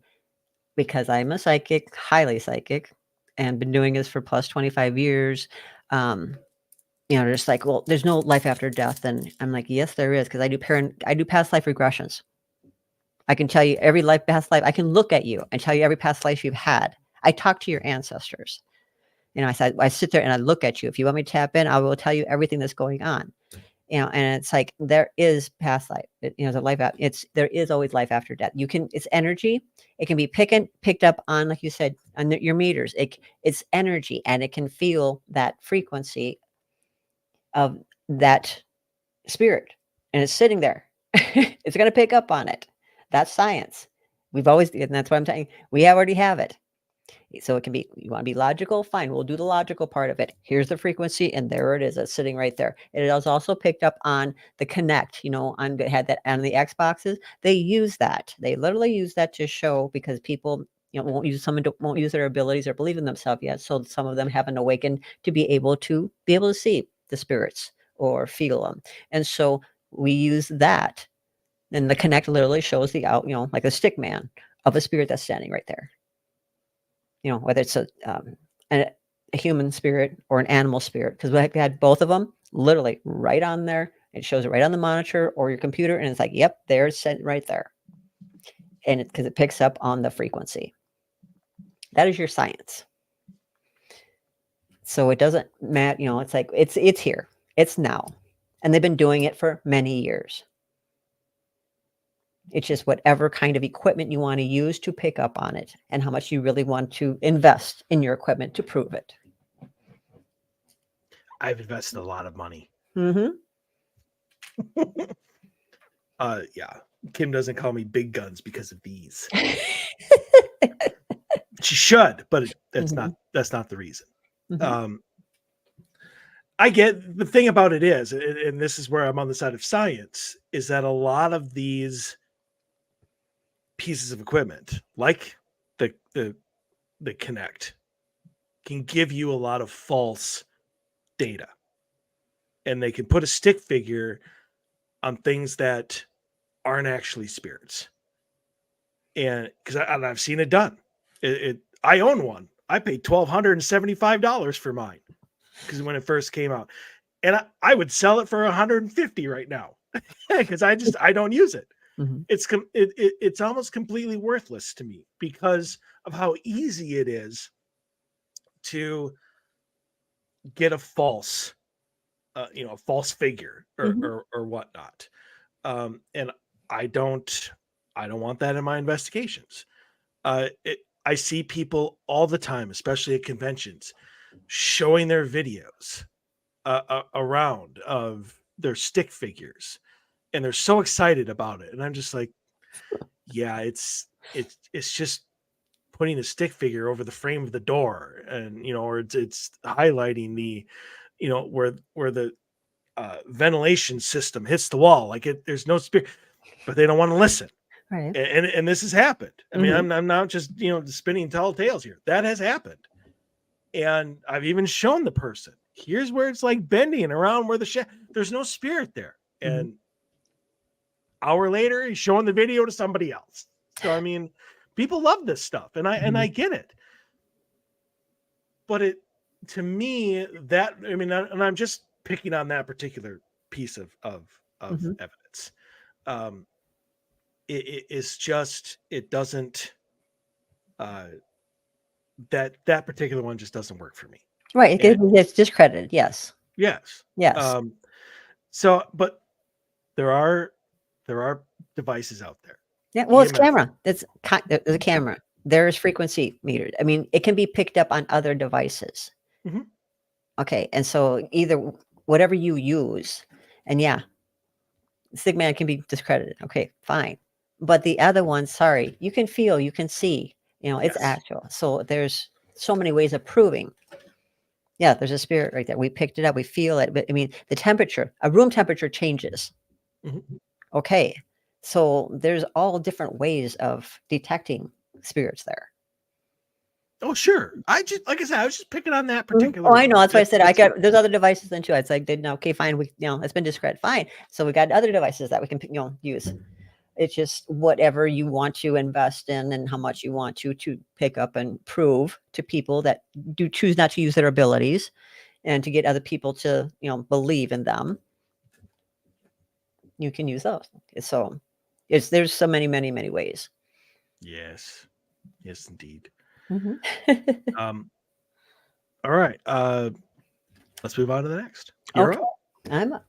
because I'm a psychic, highly psychic, and been doing this for plus 25 years, just like, well, there's no life after death. And I'm like, yes, there is, because I do past life regressions. I can tell you every past life. I can look at you and tell you every past life you've had. I talk to your ancestors. I sit there and I look at you. If you want me to tap in, I will tell you everything that's going on. And it's like, there is past life. The life out. There is always life after death. It's energy. It can be picked up on, like you said, on your meters. It's energy, and it can feel that frequency of that spirit, and it's sitting there. It's going to pick up on it. That's science. And that's what I'm saying. We already have it. So it can be, you want to be logical? Fine. We'll do the logical part of it. Here's the frequency, and there it is. It's sitting right there. It is also picked up on the Connect, had that on the Xboxes. They use that. They literally use that to show, because people, won't use their abilities or believe in themselves yet. So some of them haven't awakened to be able to see the spirits or feel them. And so we use that. And the Connect literally shows the out, like a stick man of a spirit that's standing right there. Whether it's a human spirit or an animal spirit, because we had both of them literally right on there, It shows it right on the monitor or your computer, and it's like, yep, there's sent right there. And it's because it picks up on the frequency. That is your science. So it doesn't matter, it's like it's here. It's now. And they've been doing it for many years. It's just whatever kind of equipment you want to use to pick up on it and how much you really want to invest in your equipment to prove it.
I've invested a lot of money.
Mm-hmm.
Yeah. Kim doesn't call me big guns because of these. She should, but that's not the reason. I get the thing about it is, and this is where I'm on the side of science, is that a lot of these pieces of equipment, like the Kinect, can give you a lot of false data, and they can put a stick figure on things that aren't actually spirits. And because I've seen it done. I own one. I paid $1,275 for mine because when it first came out, and I would sell it for $150 right now because I don't use it. It's almost completely worthless to me because of how easy it is to get a false, false figure or whatnot. And I don't want that in my investigations. I see people all the time, especially at conventions, showing their videos around of their stick figures, and they're so excited about it. And I'm just like, yeah, it's just putting a stick figure over the frame of the door, and or it's highlighting the, where the ventilation system hits the wall. Like there's no spirit, but they don't want to listen.
Right.
And this has happened. I mean, I'm not just, spinning tall tales here. That has happened. And I've even shown the person, here's where it's like bending around where there's no spirit there. And hour later, he's showing the video to somebody else. So, I mean, people love this stuff, and I get it. But to me, that, I mean, and I'm just picking on that particular piece of evidence. It's just, it doesn't, that particular one just doesn't work for me.
Right. It's discredited. Yes.
Yes. So, but there are devices out there.
Yeah. Well, it's camera. There's a camera. There is frequency metered. I mean, it can be picked up on other devices. Okay. And so either whatever you use, and Stigman can be discredited. Okay, fine. But the other one, sorry, you can feel, you can see, it's actual. So there's so many ways of proving. Yeah, there's a spirit right there. We picked it up, we feel it. But I mean, the temperature, a room temperature changes. Okay. So there's all different ways of detecting spirits there.
Oh, sure. Like I said, I was just picking on that particular.
Oh, I know. That's why I said there's other devices then too. It's like, okay, fine. It's been discredited. Fine. So we got other devices that we can, use. It's just whatever you want to invest in and how much you want to pick up and prove to people that do choose not to use their abilities, and to get other people to, believe in them. You can use those. So there's so many, many, many ways.
Yes. Yes, indeed. All right. Let's move on to the next. You're up.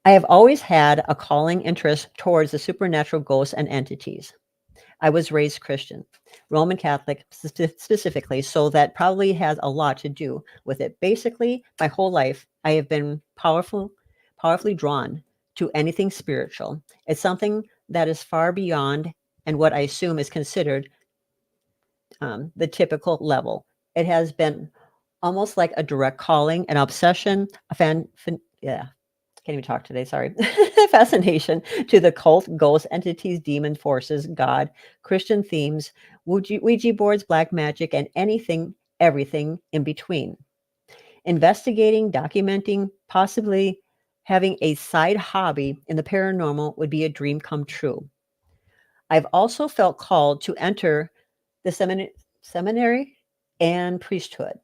I have always had a calling interest towards the supernatural ghosts and entities. I was raised Christian, Roman Catholic specifically, so that probably has a lot to do with it. Basically, my whole life, I have been powerfully drawn to anything spiritual. It's something that is far beyond and what I assume is considered the typical level. It has been almost like a direct calling, an obsession, can't even talk today, sorry. Fascination to the cult, ghosts, entities, demon forces, God, Christian themes, Ouija boards, black magic, and everything in between. Investigating, documenting, possibly having a side hobby in the paranormal would be a dream come true. I've also felt called to enter the seminary and priesthood.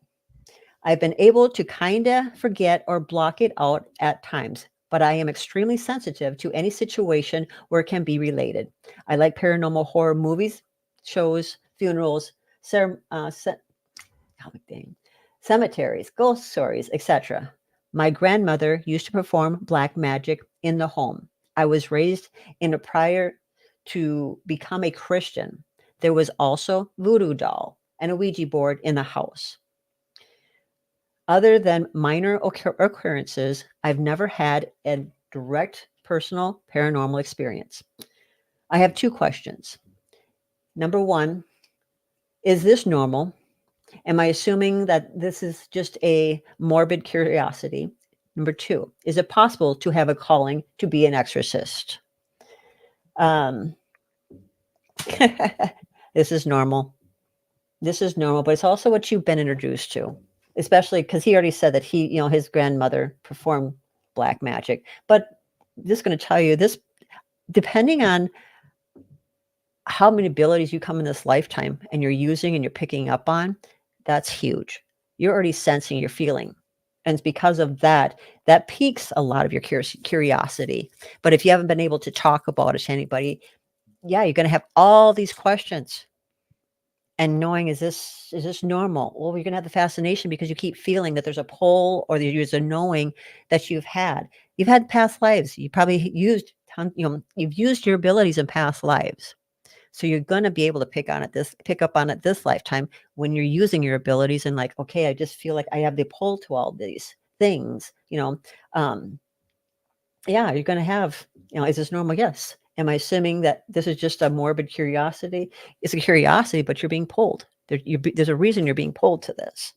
I've been able to kind of forget or block it out at times. but I am extremely sensitive to any situation where it can be related. I like paranormal horror movies, shows, funerals, cemeteries, ghost stories, etc. My grandmother used to perform black magic in the home. I was raised in a prior to become a Christian. There was also voodoo doll and a Ouija board in the house. Other than minor occurrences, I've never had a direct personal paranormal experience. I have two questions. Number one, is this normal? Am I assuming that this is just a morbid curiosity? Number two, is it possible to have a calling to be an exorcist? Um, this is normal. This is normal, but it's also what you've been introduced to, especially because he already said that his grandmother performed black magic. But just going to tell you this, depending on how many abilities you come in this lifetime and you're using and you're picking up on, that's huge. You're already sensing, you're feeling. And it's because of that, that piques a lot of your curiosity. But if you haven't been able to talk about it to anybody, yeah, you're going to have all these questions. And knowing, is this normal? Well, you're going to have the fascination because you keep feeling that there's a pull, or there's a knowing that you've had past lives. You probably you've used your abilities in past lives. So you're going to be able to pick up on it this lifetime when you're using your abilities and like, okay, I just feel like I have the pull to all these things, yeah, you're going to have, is this normal? Yes. Am I assuming that this is just a morbid curiosity? It's a curiosity, but you're being pulled. There's a reason you're being pulled to this,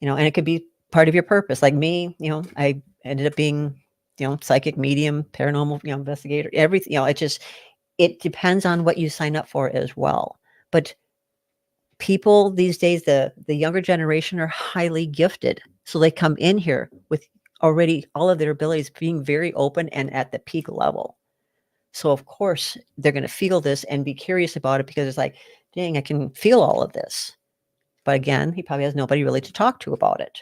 and it could be part of your purpose. Like me, I ended up being, psychic medium, paranormal, investigator, everything, it depends on what you sign up for as well. But people these days, the younger generation are highly gifted. So they come in here with already all of their abilities being very open and at the peak level. So of course they're going to feel this and be curious about it because it's like, dang, I can feel all of this. But again, he probably has nobody really to talk to about it.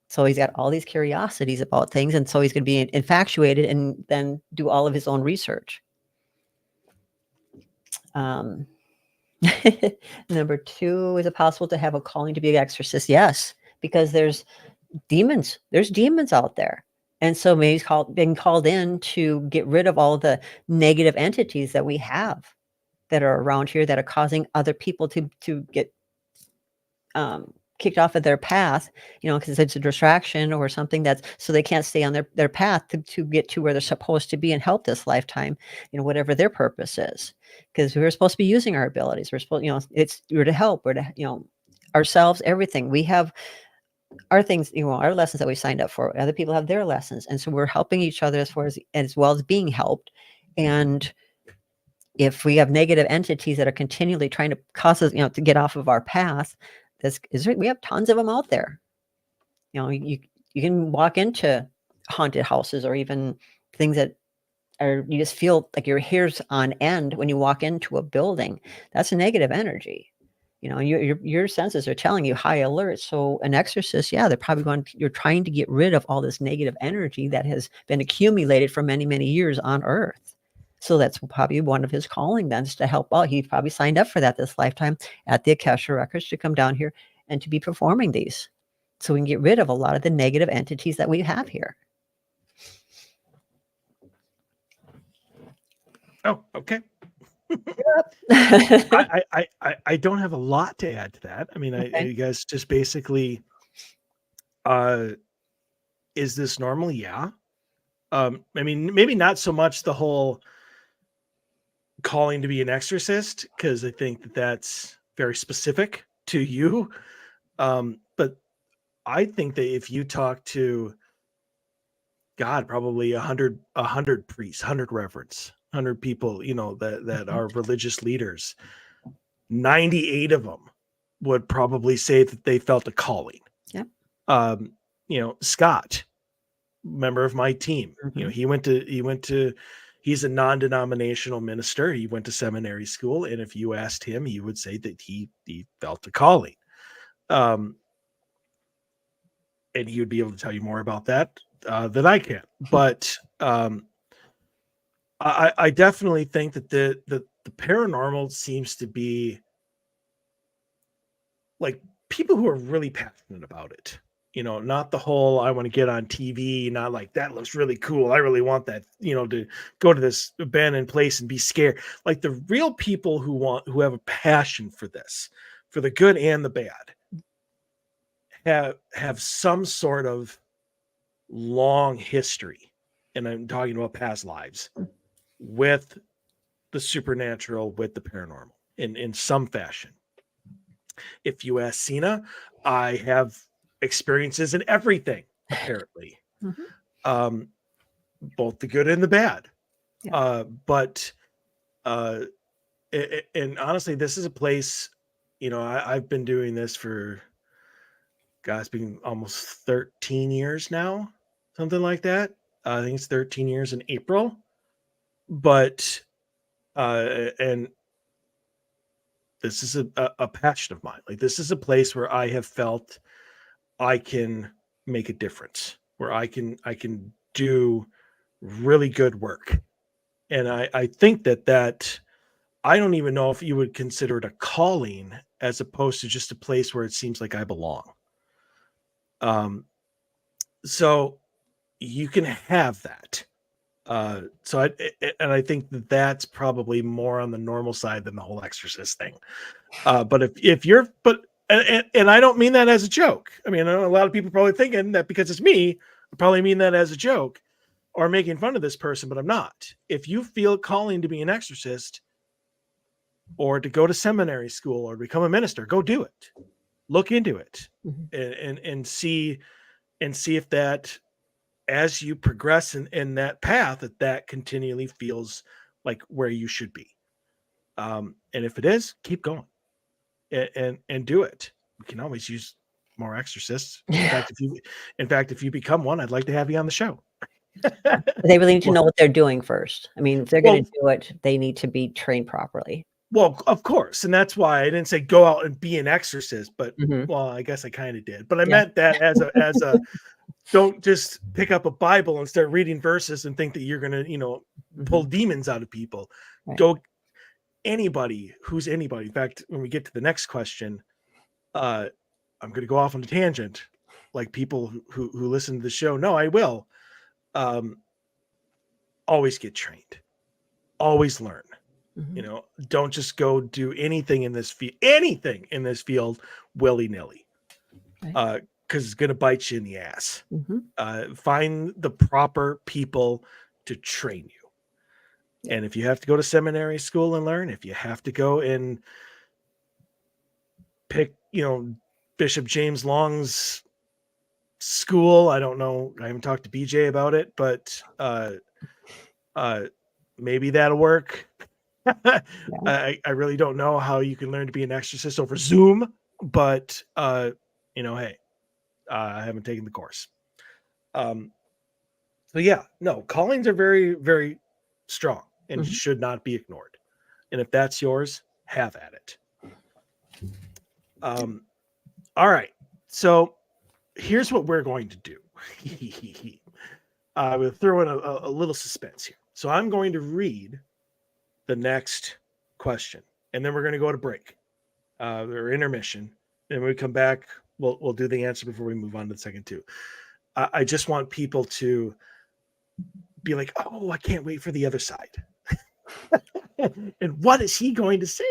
So he's got all these curiosities about things. And so he's going to be infatuated and then do all of his own research. Number two, is it possible to have a calling to be an exorcist? Yes, because there's demons. There's demons out there. And so maybe he's been called in to get rid of all the negative entities that we have that are around here that are causing other people to get kicked off of their path, because it's a distraction or something that's so they can't stay on their path to get to where they're supposed to be and help this lifetime, whatever their purpose is. Because we're supposed to be using our abilities. We're supposed, we're to help, we're to, ourselves, everything. We have our things, our lessons that we signed up for. Other people have their lessons. And so we're helping each other as well as being helped. And if we have negative entities that are continually trying to cause us, to get off of our path, we have tons of them out there. You can walk into haunted houses or even things that you just feel like your hair's on end when you walk into a building. That's a negative energy. Your senses are telling you high alert. So an exorcist, yeah, they're probably you're trying to get rid of all this negative energy that has been accumulated for many, many years on Earth. So that's probably one of his calling then, is to help out. He probably signed up for that this lifetime at the Akasha Records to come down here and to be performing these. So we can get rid of a lot of the negative entities that we have here.
Oh, okay.
Yep.
I don't have a lot to add to that. I mean,
Okay.
you guys just basically, is this normal? Yeah. I mean, maybe not so much the whole calling to be an exorcist, because I think that that's very specific to you. But I think that if you talk to God, probably 100 priests, 100 reverends, 100 people, that are religious leaders, 98 of them would probably say that they felt a calling.
Yep.
Scott, member of my team, he's a non-denominational minister. He went to seminary school. And if you asked him, he would say that he felt a calling. And he would be able to tell you more about that than I can. But I definitely think that the paranormal seems to be like people who are really passionate about it. Not the whole I want to get on TV, not like that looks really cool. I really want that, to go to this abandoned place and be scared. Like the real people who have a passion for this, for the good and the bad, have some sort of long history, and I'm talking about past lives, with the supernatural, with the paranormal in some fashion. If you ask Sena, I have experiences in everything, apparently.
Mhm.
Both the good and the bad.
Yeah.
But and honestly, this is a place, I've been doing this for, God, it's been almost 13 years now, something like that. I think it's 13 years in April. But and this is a passion of mine. Like this is a place where I have felt I can make a difference, where I can do really good work. And I think that I don't even know if you would consider it a calling as opposed to just a place where it seems like I belong. Um, so you can have that. And I think that's probably more on the normal side than the whole exorcist thing. But if you're, but and I don't mean that as a joke. I mean, I know a lot of people probably thinking that because it's me, I probably mean that as a joke or making fun of this person, but I'm not. If you feel calling to be an exorcist or to go to seminary school or become a minister, go do it. Look into it
Mhm.
and see if that, as you progress in that path, that continually feels like where you should be. And if it is, keep going and do it. We can always use more exorcists.
Yeah.
In fact, if you become one, I'd like to have you on the show.
They really need to
well,
know what they're doing first. I mean, if they're gonna
well,
do it, they need to be trained properly.
well, of course, and that's why I didn't say go out and be an exorcist, but
Mhm.
well, I guess I kind of did. But I
Yeah.
meant that as a don't just pick up a Bible and start reading verses and think that you're gonna, pull
Mhm.
demons out of people.
Right.
Go anybody who's anybody. In fact, when we get to the next question, I'm going to go off on a tangent. Like people who listen to the show, no, I will. Um, always get trained. Always learn.
Mhm.
Don't just go do anything in this field willy nilly,
Right.
because it's going to bite you in the ass.
Mhm.
Find the proper people to train you.
Yeah.
And if you have to go to seminary school and learn, if you have to go and pick, Bishop James Long's school, I don't know. I haven't talked to BJ about it, but uh, maybe that'll work.
Yeah.
I really don't know how you can learn to be an exorcist over Zoom, but hey, I haven't taken the course. So yeah, no, callings are very, very strong and
Mhm.
should not be ignored. And if that's yours, have at it. All right. So here's what we're going to do. We'll throw in a little suspense here. So I'm going to read the next question, and then we're going to go to break or intermission. And when we come back, we'll do the answer before we move on to the second two. I just want people to be like, oh, I can't wait for the other side. And what is he going to say?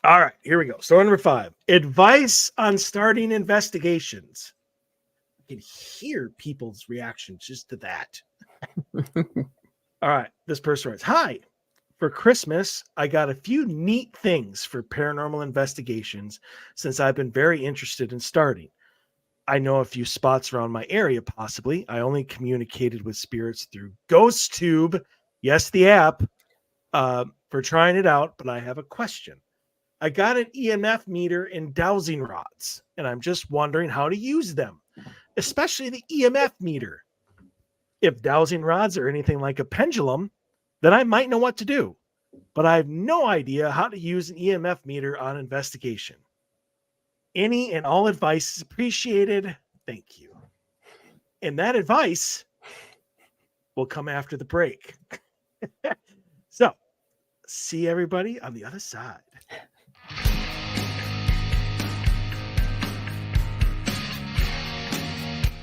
All right, here we go. Story number 5. Advice on starting investigations. I can hear people's reactions just to that. All right, this person writes, hi. For Christmas, I got a few neat things for paranormal investigations since I've been very interested in starting. I know a few spots around my area, possibly. I only communicated with spirits through GhostTube. Yes, the app, for trying it out, but I have a question. I got an EMF meter and dowsing rods, and I'm just wondering how to use them, especially the EMF meter. If dowsing rods are anything like a pendulum, then I might know what to do, but I have no idea how to use an EMF meter on investigation. Any and all advice is appreciated. Thank you. And that advice will come after the break. So, see everybody on the other side.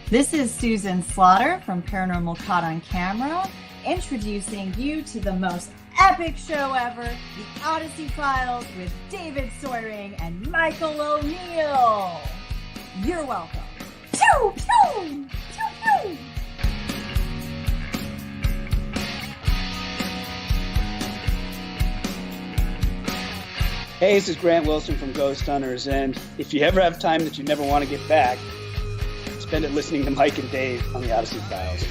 This is Susan Slaughter from Paranormal Caught on Camera, introducing you to the most epic show ever, The Odyssey Files with David Soyering and Michael O'Neill. You're welcome. Pew, pew, pew, pew.
Hey, this is Grant Wilson from Ghost Hunters, and if you ever have time that you never want to get back, spend it listening to Mike and Dave on the Odyssey Files.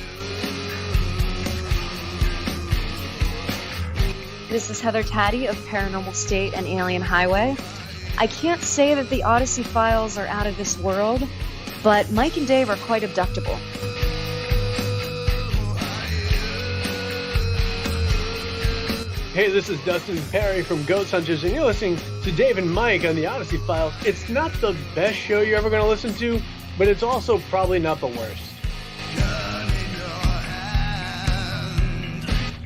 This is Heather Taddy of Paranormal State and Alien Highway. I can't say that the Odyssey Files are out of this world, but Mike and Dave are quite abductable.
Hey, this is Dustin Perry from Ghost Hunters, and you're listening to Dave and Mike on the Odyssey Files. It's not the best show you're ever going to listen to, but it's also probably not the worst.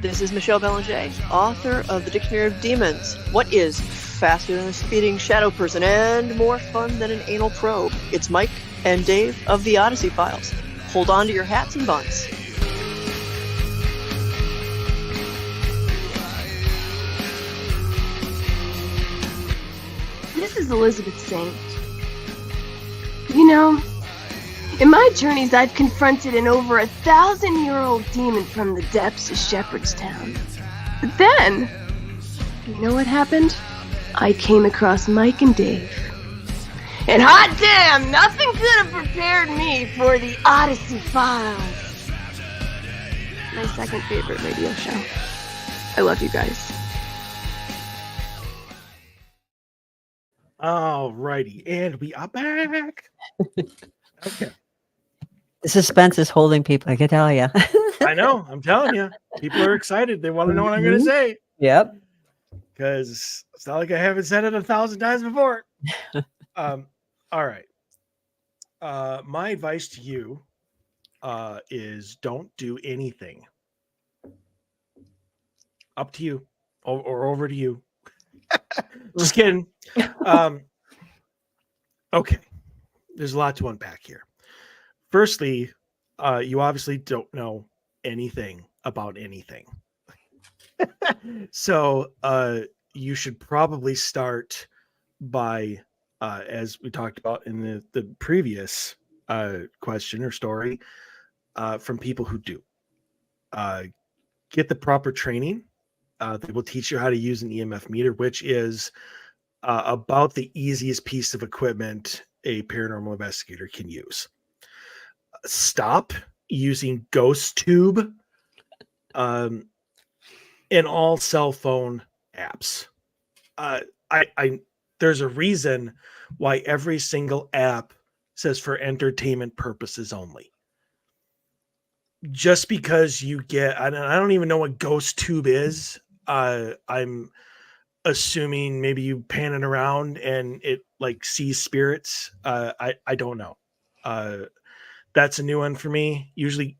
This is Michelle Belanger, author of The Dictionary of Demons. What is faster than a speeding shadow person and more fun than an anal probe? It's Mike and Dave of the Odyssey Files. Hold on to your hats and buns.
This is Elizabeth Saint. You know, in my journeys I've confronted an over 1,000-year-old demon from the depths of Shepherdstown. But then, you know what happened? I came across Mike and Dave. And hot damn, nothing could have prepared me for the Odyssey Files. My second favorite radio show. I love you guys.
All righty, and we are back. Okay.
The suspense is holding people, I can tell you.
I know. I'm telling you. People are excited. They want to know what I'm going to say.
Yep.
Because it's not like I haven't said it 1,000 times before. All right. My advice to you is don't do anything. Up to you. Or over to you. Just kidding. Okay. There's a lot to unpack here. Firstly, you obviously don't know anything about anything. So you should probably start by, as we talked about in the previous question or story, from people who do. Get the proper training. They will teach you how to use an EMF meter, which is about the easiest piece of equipment a paranormal investigator can use. Stop using ghost tube in all cell phone apps. There's a reason why every single app says for entertainment purposes only. Just because you get, I don't even know what ghost tube is. I'm assuming maybe you pan it around and it like sees spirits. I don't know. That's a new one for me. Usually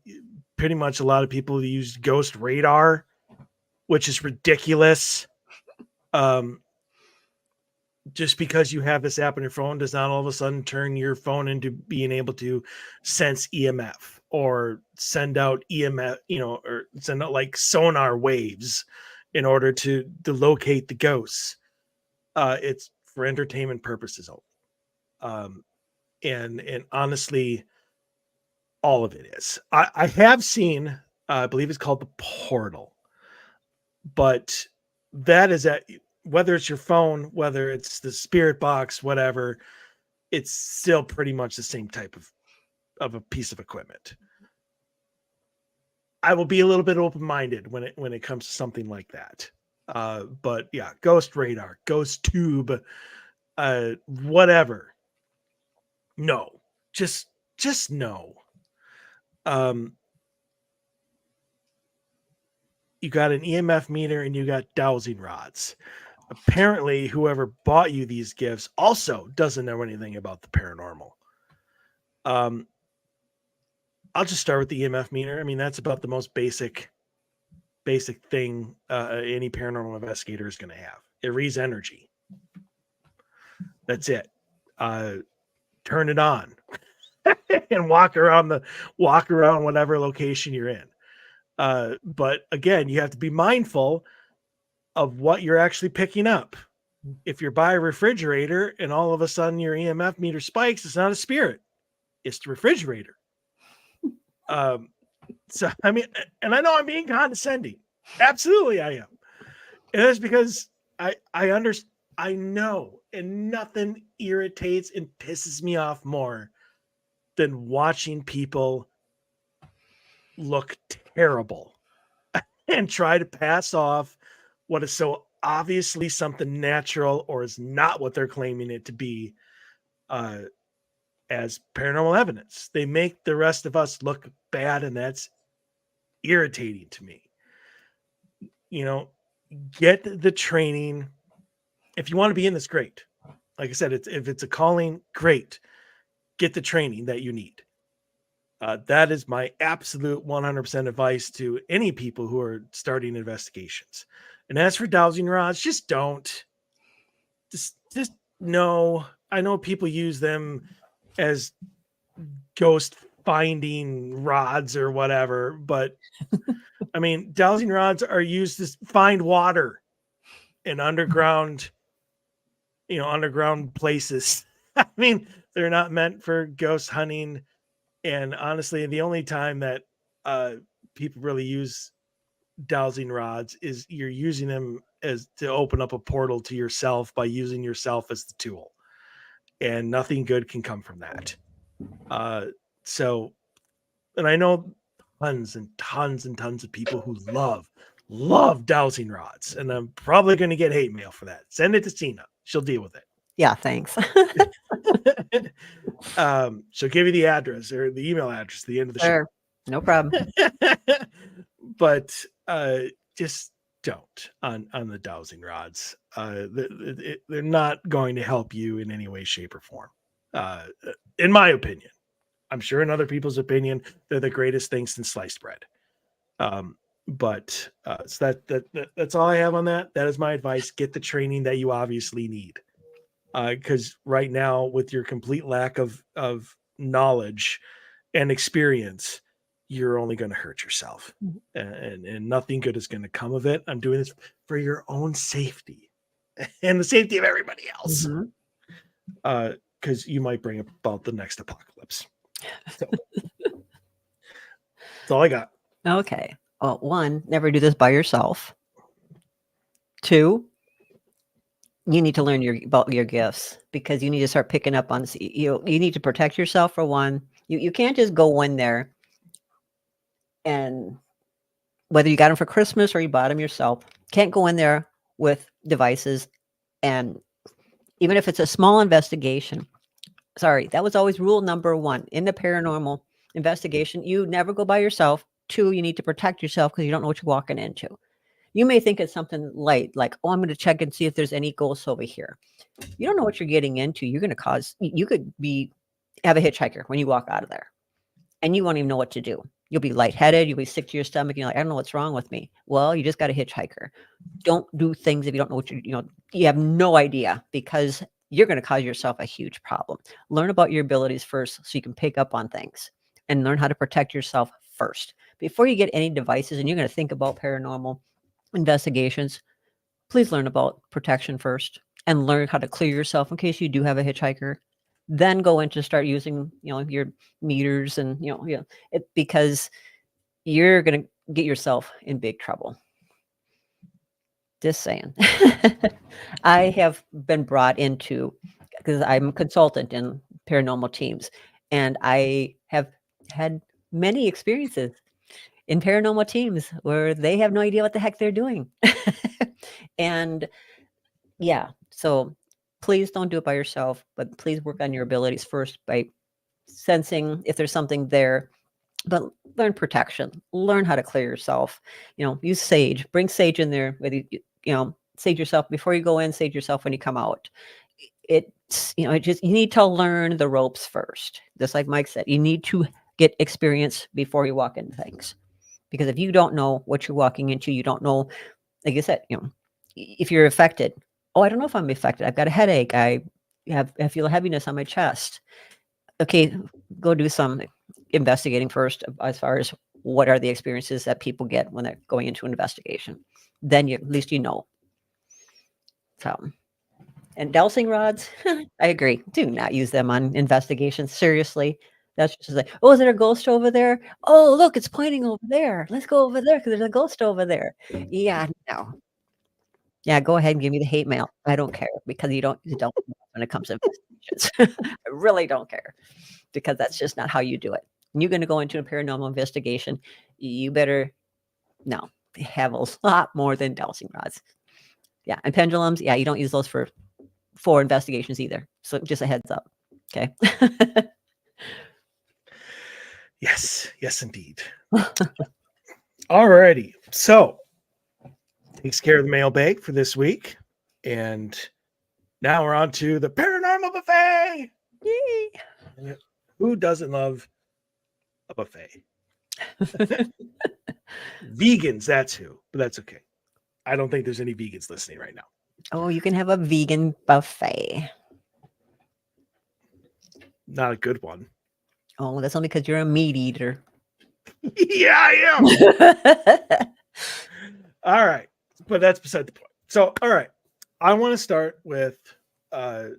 pretty much a lot of people use ghost radar, which is ridiculous. Just because you have this app on your phone does not all of a sudden turn your phone into being able to sense EMF or send out EMF, or send out like sonar waves in order to locate the ghosts. It's for entertainment purposes only. And honestly, all of it is. I have seen, I believe it's called the Portal, but that is whether it's your phone, whether it's the spirit box, whatever, it's still pretty much the same type of a piece of equipment. I will be a little bit open-minded when it comes to something like that. But yeah, ghost radar, ghost tube, whatever. No, just no. You got an EMF meter and you got dowsing rods. Apparently, whoever bought you these gifts also doesn't know anything about the paranormal. I'll just start with the EMF meter. I mean, that's about the most basic thing any paranormal investigator is going to have. It reads energy. That's it. Turn it on and walk around whatever location you're in. But again, you have to be mindful of what you're actually picking up. If you're by a refrigerator and all of a sudden your EMF meter spikes, it's not a spirit, it's the refrigerator. So I mean, and I know I'm being condescending. Absolutely I am. And that's because I know, and nothing irritates and pisses me off more than watching people look terrible and try to pass off what is so obviously something natural or is not what they're claiming it to be as paranormal evidence. They make the rest of us look bad, and that's irritating to me. You know, get the training. If you want to be in this, great. Like I said, if it's a calling, great. Get the training that you need. That is my absolute 100% advice to any people who are starting investigations. And as for dowsing rods, just don't. Just no. I know people use them as ghost finding rods or whatever, but I mean, dowsing rods are used to find water in underground places. I mean, they're not meant for ghost hunting. And honestly, the only time that people really use dowsing rods is you're using them as to open up a portal to yourself by using yourself as the tool. And nothing good can come from that. And I know tons and tons and tons of people who love dowsing rods. And I'm probably going to get hate mail for that. Send it to Sena. She'll deal with it.
Yeah, thanks.
She'll give you the address or the email address at the end of the
show. No problem.
But just don't on the dowsing rods. They're not going to help you in any way, shape, or form. In my opinion. I'm sure in other people's opinion, they're the greatest thing since sliced bread. But so that's all I have on that. That is my advice. Get the training that you obviously need. Because right now, with your complete lack of knowledge and experience, you're only going to hurt yourself. And nothing good is going to come of it. I'm doing this for your own safety and the safety of everybody else. Because you might bring about the next apocalypse. So that's all I got.
Okay. Well, 1, never do this by yourself. 2, you need to learn about your gifts, because you need to start picking up on, you need to protect yourself for 1. You can't just go in there, and whether you got them for Christmas or you bought them yourself, can't go in there with devices. And even if it's a small investigation, sorry, that was always rule number 1 in the paranormal investigation. You never go by yourself. 2, you need to protect yourself because you don't know what you're walking into. You may think it's something light, like, oh, I'm going to check and see if there's any ghosts over here. You don't know what you're getting into. You could have a hitchhiker when you walk out of there, and you won't even know what to do. You'll be lightheaded. You'll be sick to your stomach. You're like, I don't know what's wrong with me. Well, you just got a hitchhiker. Don't do things if you don't know what you have no idea, because you're going to cause yourself a huge problem. Learn about your abilities first so you can pick up on things, and learn how to protect yourself first. Before you get any devices and you're going to think about paranormal investigations, please learn about protection first and learn how to clear yourself in case you do have a hitchhiker. Then go in to start using, your meters and, because you're going to get yourself in big trouble. Just saying. I have been brought into, because I'm a consultant in paranormal teams, and I have had many experiences in paranormal teams where they have no idea what the heck they're doing. And yeah, so please don't do it by yourself, but please work on your abilities first by sensing if there's something there. But learn protection, learn how to clear yourself. Use sage, bring sage in there with you. Sage yourself before you go in, sage yourself when you come out. You need to learn the ropes first. Just like Mike said, you need to get experience before you walk into things. Because if you don't know what you're walking into, you don't know, like I said, if you're affected. Oh, I don't know if I'm affected. I've got a headache. I feel heaviness on my chest. Okay, go do some investigating first as far as what are the experiences that people get when they're going into an investigation. Then at least you know. So, and dowsing rods, I agree. Do not use them on investigations. Seriously. That's just like, oh, is there a ghost over there? Oh, look, it's pointing over there. Let's go over there because there's a ghost over there. Yeah, no. Yeah, go ahead and give me the hate mail. I don't care because you don't when it comes to investigations. I really don't care because that's just not how you do it. When you're going to go into a paranormal investigation, you better have a lot more than dowsing rods. Yeah, and pendulums. Yeah, you don't use those for investigations either. So just a heads up. Okay.
Yes, indeed. Alrighty. So takes care of the mailbag for this week. And now we're on to the Paranormal Buffet. Yay! Who doesn't love a buffet? Vegans, that's who, but that's okay. I don't think there's any vegans listening right now.
Oh, you can have a vegan buffet.
Not a good one.
Oh, that's only because you're a meat eater.
Yeah, I am. All right. But that's beside the point. So, all right. I want to start with kind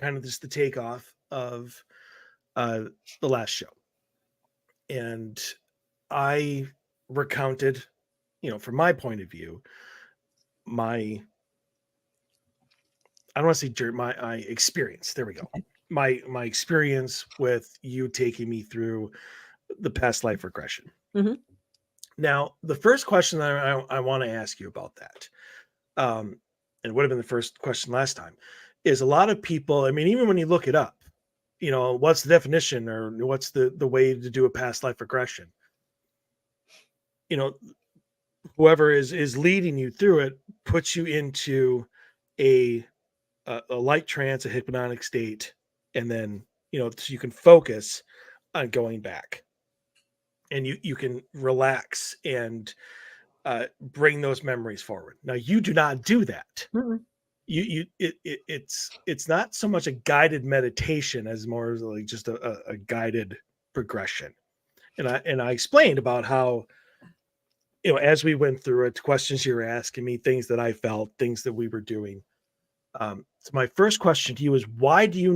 of just the takeoff of the last show. And I recounted, from my point of view, I don't want to say my experience. There we go. My experience with you taking me through the past life regression.
Mm-hmm.
Now, the first question that I want to ask you about that, and it would have been the first question last time, is a lot of people, I mean, even when you look it up, what's the definition or what's the way to do a past life regression? Whoever is leading you through it puts you into a light trance, a hypnotic state, and then, so you can focus on going back. And you can relax and bring those memories forward. Now you do not do that.
Mm-hmm.
It's not so much a guided meditation as more as like just a guided progression. And I explained about how, as we went through it, questions you were asking me, things that I felt, things that we were doing. So my first question to you is, why do you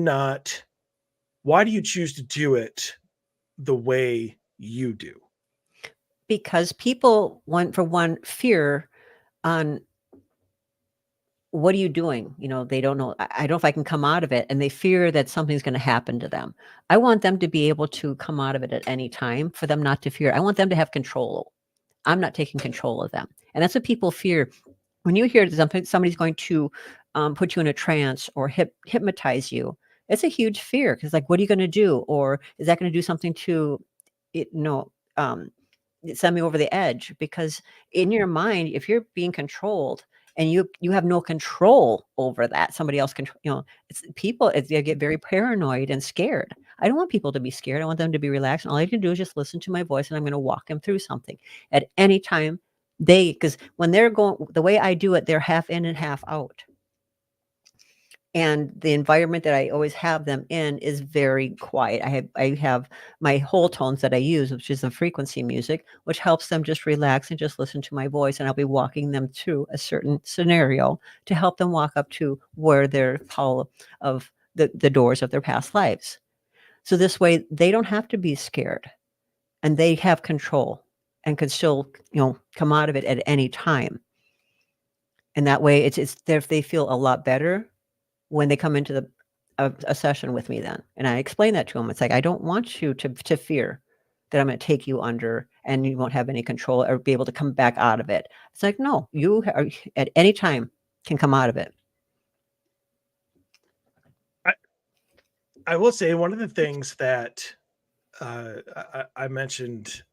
choose to do it the way you do?
Because people want, for one, fear on what are you doing? They don't know. I don't know if I can come out of it, and they fear that something's going to happen to them. I want them to be able to come out of it at any time, for them not to fear. I want them to have control. I'm not taking control of them. And that's what people fear. When you hear somebody's going to put you in a trance or hypnotize you, it's a huge fear, because like, what are you going to do? Or is that going to do something to it? Send me over the edge? Because in your mind, if you're being controlled and you have no control over that, somebody else can, they get very paranoid and scared. I don't want people to be scared. I want them to be relaxed. And all I can do is just listen to my voice, and I'm going to walk them through something at any time. Because when they're going, the way I do it, they're half in and half out. And the environment that I always have them in is very quiet. I have my whole tones that I use, which is the frequency music, which helps them just relax and just listen to my voice. And I'll be walking them through a certain scenario to help them walk up to where they're call of the doors of their past lives. So this way they don't have to be scared, and they have control and can still, come out of it at any time. And that way it's they feel a lot better when they come into a session with me then. And I explain that to them. It's like, I don't want you to fear that I'm going to take you under and you won't have any control or be able to come back out of it. It's like, no, you are, at any time can come out of it.
I will say one of the things that I mentioned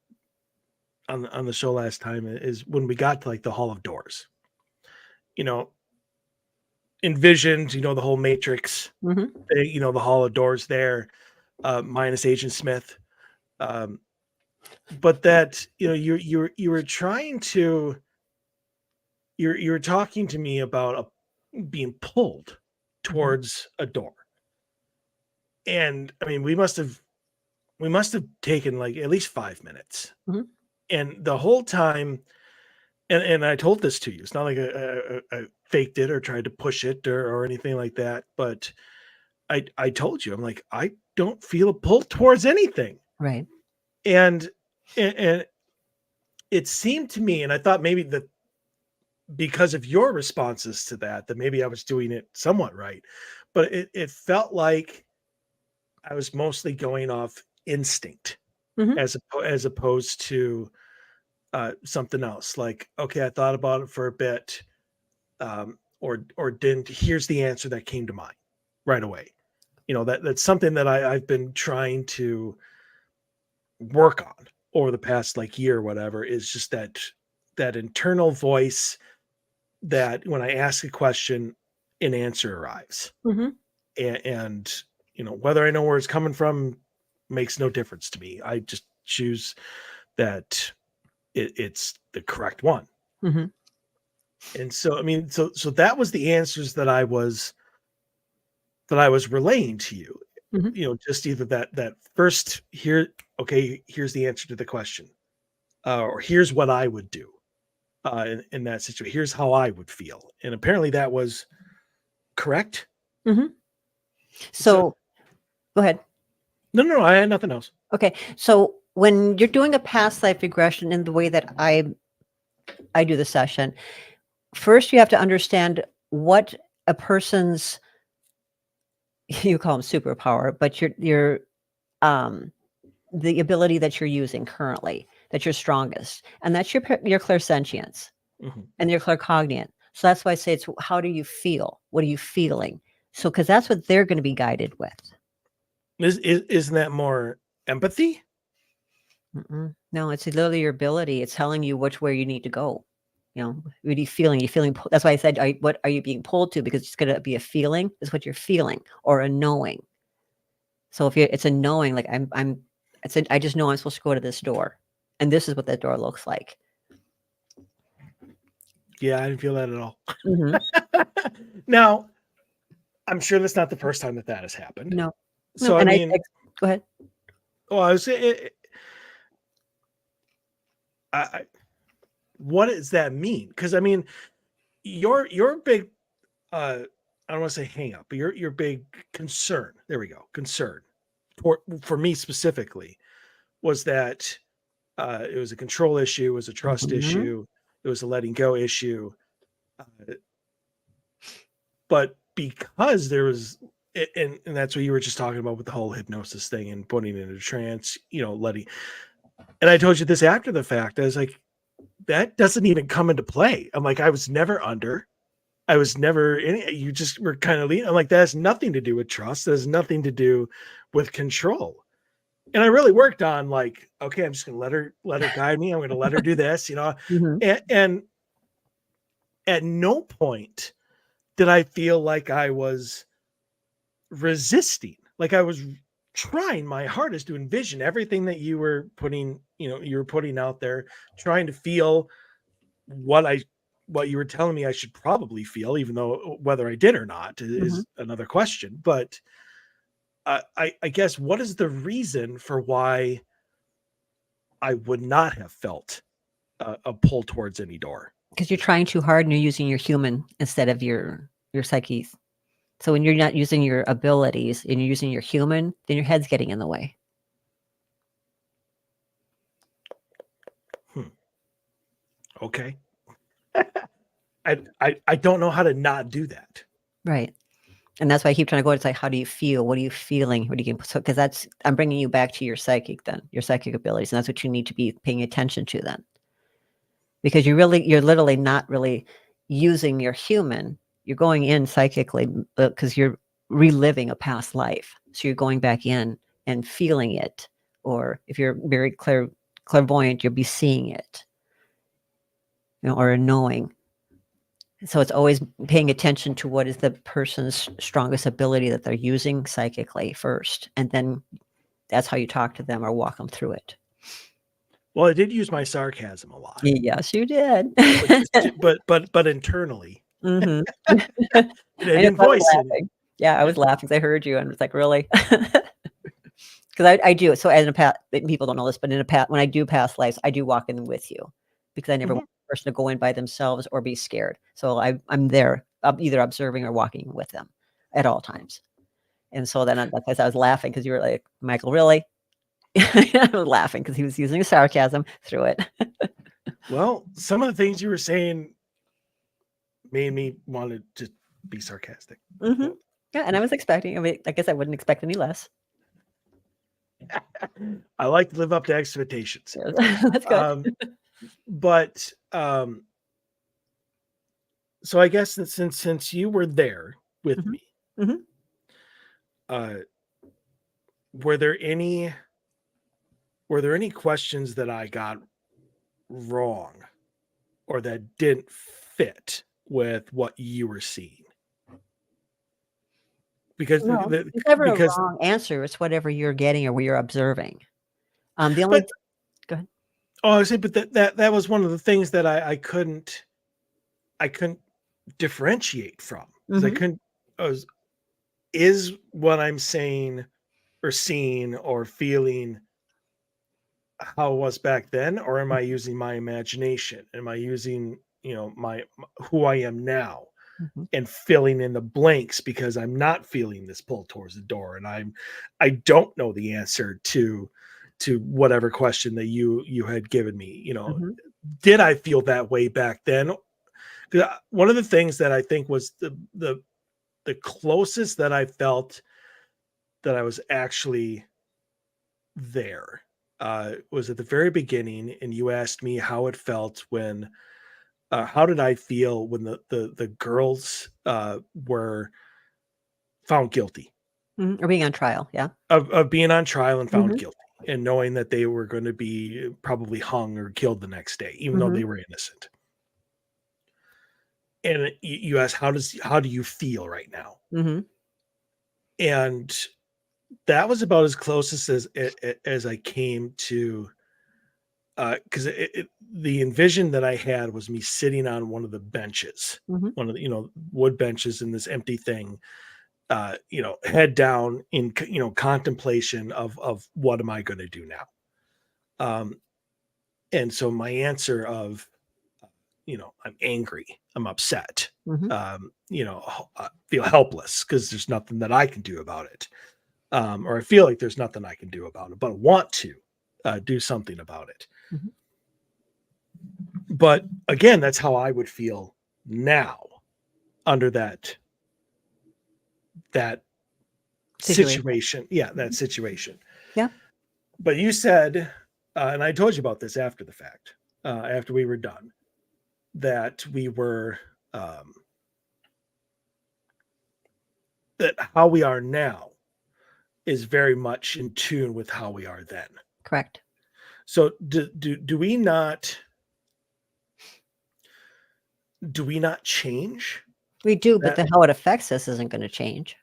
on the show last time is when we got to like the Hall of Doors, envisioned, the whole Matrix,
Mm-hmm.
the Hall of Doors there, minus Agent Smith. But that, you were trying to, you were talking to me about being pulled towards a door. And I mean, we must have taken like at least 5 minutes.
Mhm.
And the whole time, and I told this to you, it's not like I faked it or tried to push it or anything like that. But I told you, I'm like, I don't feel a pull towards anything.
Right.
And it seemed to me, and I thought maybe that because of your responses to that maybe I was doing it somewhat right. But it felt like I was mostly going off instinct
Mhm.
as opposed to something else. Like, okay, I thought about it for a bit, or didn't. Here's the answer that came to mind right away. That's something that I've been trying to work on over the past like year or whatever, is just that internal voice that when I ask a question, an answer arrives.
Mhm.
And whether I know where it's coming from makes no difference to me. I just choose that it's the correct one.
Mhm.
And so I mean, so that was the answers that I was relaying to you.
Mhm.
Just either that first, here, okay, here's the answer to the question, or here's what I would do in that situation. Here's how I would feel, and apparently that was correct.
Mhm.
So
So go ahead.
no, I had nothing else.
Okay. So when you're doing a past life regression in the way that I do the session, first you have to understand what a person's you call them superpower, but your the ability that you're using currently, that you're strongest, and that's your clairsentience
Mhm.
and your claircognient. So that's why I say it's how do you feel? What are you feeling? So because that's what they're going to be guided with.
Isn't that more empathy?
No, it's literally your ability. It's telling you which way you need to go. What are you feeling? You're feeling. That's why I said, what are you being pulled to? Because it's going to be a feeling. Is what you're feeling, or a knowing. So if it's a knowing, like I just know I'm supposed to go to this door, and this is what that door looks like.
Yeah, I didn't feel that at all.
Mhm.
Now, I'm sure that's not the first time that has happened.
No.
So
No,
I
and
mean,
go ahead.
well, I was saying, what does that mean? Because I mean, your big, I don't want to say hang up, but your big concern. There we go. Concern for me specifically was that it was a control issue, it was a trust
Mhm.
issue, it was a letting go issue. But because there was, and that's what you were just talking about with the whole hypnosis thing and putting it in a trance, letting. And I told you this after the fact. I was like, that doesn't even come into play. I'm like, I was never under. I was never in. You just were kind of leaning. I'm like, that has nothing to do with trust. That has nothing to do with control. And I really worked on like, okay, I'm just gonna let her guide me. I'm gonna let her do this,
Mhm.
and at no point did I feel like I was resisting. Like I was trying my hardest to envision everything that you were putting out there, trying to feel what you were telling me I should probably feel, even though whether I did or not is another question. But I guess, what is the reason for why I would not have felt a pull towards any door?
Because you're trying too hard and you're using your human instead of your psyche. So when you're not using your abilities and you're using your human, then your head's getting in the way.
Okay. I don't know how to not do that.
Right. And that's why I keep trying to go. It's like, how do you feel? What are you feeling? What are you going to so because I'm bringing you back to your psychic then, your psychic abilities. And that's what you need to be paying attention to then. Because you're literally not really using your human. You're going in psychically because you're reliving a past life. So you're going back in and feeling it. Or if you're very clairvoyant, you'll be seeing it, or a knowing. So it's always paying attention to what is the person's strongest ability that they're using psychically first, and then that's how you talk to them or walk them through it.
Well, I did use my sarcasm a lot.
Yes, you did.
but internally.
Mhm.
I didn't voice it.
Yeah, I was laughing 'cause I heard you and was like, "Really?" 'Cause I do. So as a past, people don't know this, but when I do past lives, I do walk in with you because I never want the person to go in by themselves or be scared. So I'm there, either observing or walking with them at all times. And so then as I was laughing because you were like, "Michael, really?" I was laughing because he was using sarcasm through it.
Well, some of the things you were saying made me want to be sarcastic.
Yeah, and I was expecting. I mean, I guess I wouldn't expect any less.
I like to live up to expectations.
That's good.
But so I guess that since you were there with me, were there any questions that I got wrong or that didn't fit with what you were seeing? Because
No, it's never a wrong answer. It's whatever you're getting or what you're observing. The only go ahead.
Oh, I say, but that was one of the things that I couldn't differentiate from. Is what I'm saying or seeing or feeling how it was back then, or am I using my imagination? Am I using, my who I am now and filling in the blanks because I'm not feeling this pull towards the door and I don't know the answer to whatever question that you had given me. Did I feel that way back then? One of the things that I think was the closest that I felt that I was actually there was at the very beginning, and you asked me how it felt when how did I feel when the girls were found guilty
Or being on trial, yeah.
Of being on trial and found guilty, and knowing that they were going to be probably hung or killed the next day, even though they were innocent. And you asked, how do you feel right now? And that was about as close as I came to, because the envision that I had was me sitting on one of the benches, one of the wood benches in this empty thing, head down in contemplation of what am I going to do now. And so my answer of I'm angry, I'm upset, I feel helpless because there's nothing that I can do about it. Or I feel like there's nothing I can do about it, but I want to do something about it. But again, that's how I would feel now under that situation. Yeah, that situation.
Yeah.
But you said, and I told you about this after the fact, after we were done, that we were that how we are now is very much in tune with how we are then.
Correct.
So do we not change?
We do, but how it affects us isn't going to change.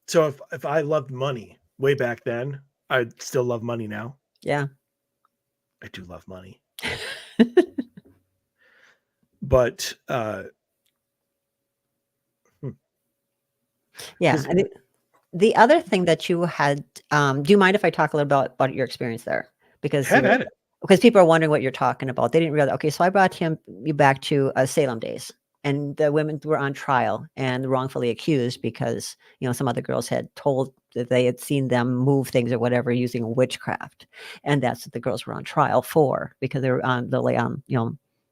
So if I loved money way back then, I'd still love money now.
Yeah.
I do love money. But
yeah, I mean, the other thing that you had, do you mind if I talk a little about your experience there? Because people are wondering what you're talking about. They didn't realize. Okay, so I brought you back to Salem days, and the women were on trial and wrongfully accused because some other girls had told that they had seen them move things or whatever using witchcraft, and that's what the girls were on trial for because they were on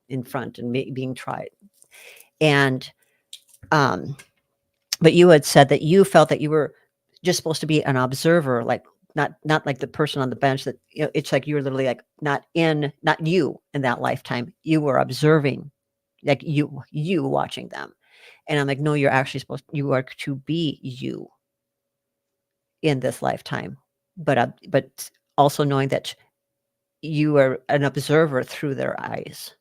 in front and being tried. And but you had said that you felt that you were just supposed to be an observer, like not like the person on the bench, that it's like you were literally like not you in that lifetime. You were observing, like you watching them. And I'm like, no, you are to be you in this lifetime, but also knowing that you are an observer through their eyes.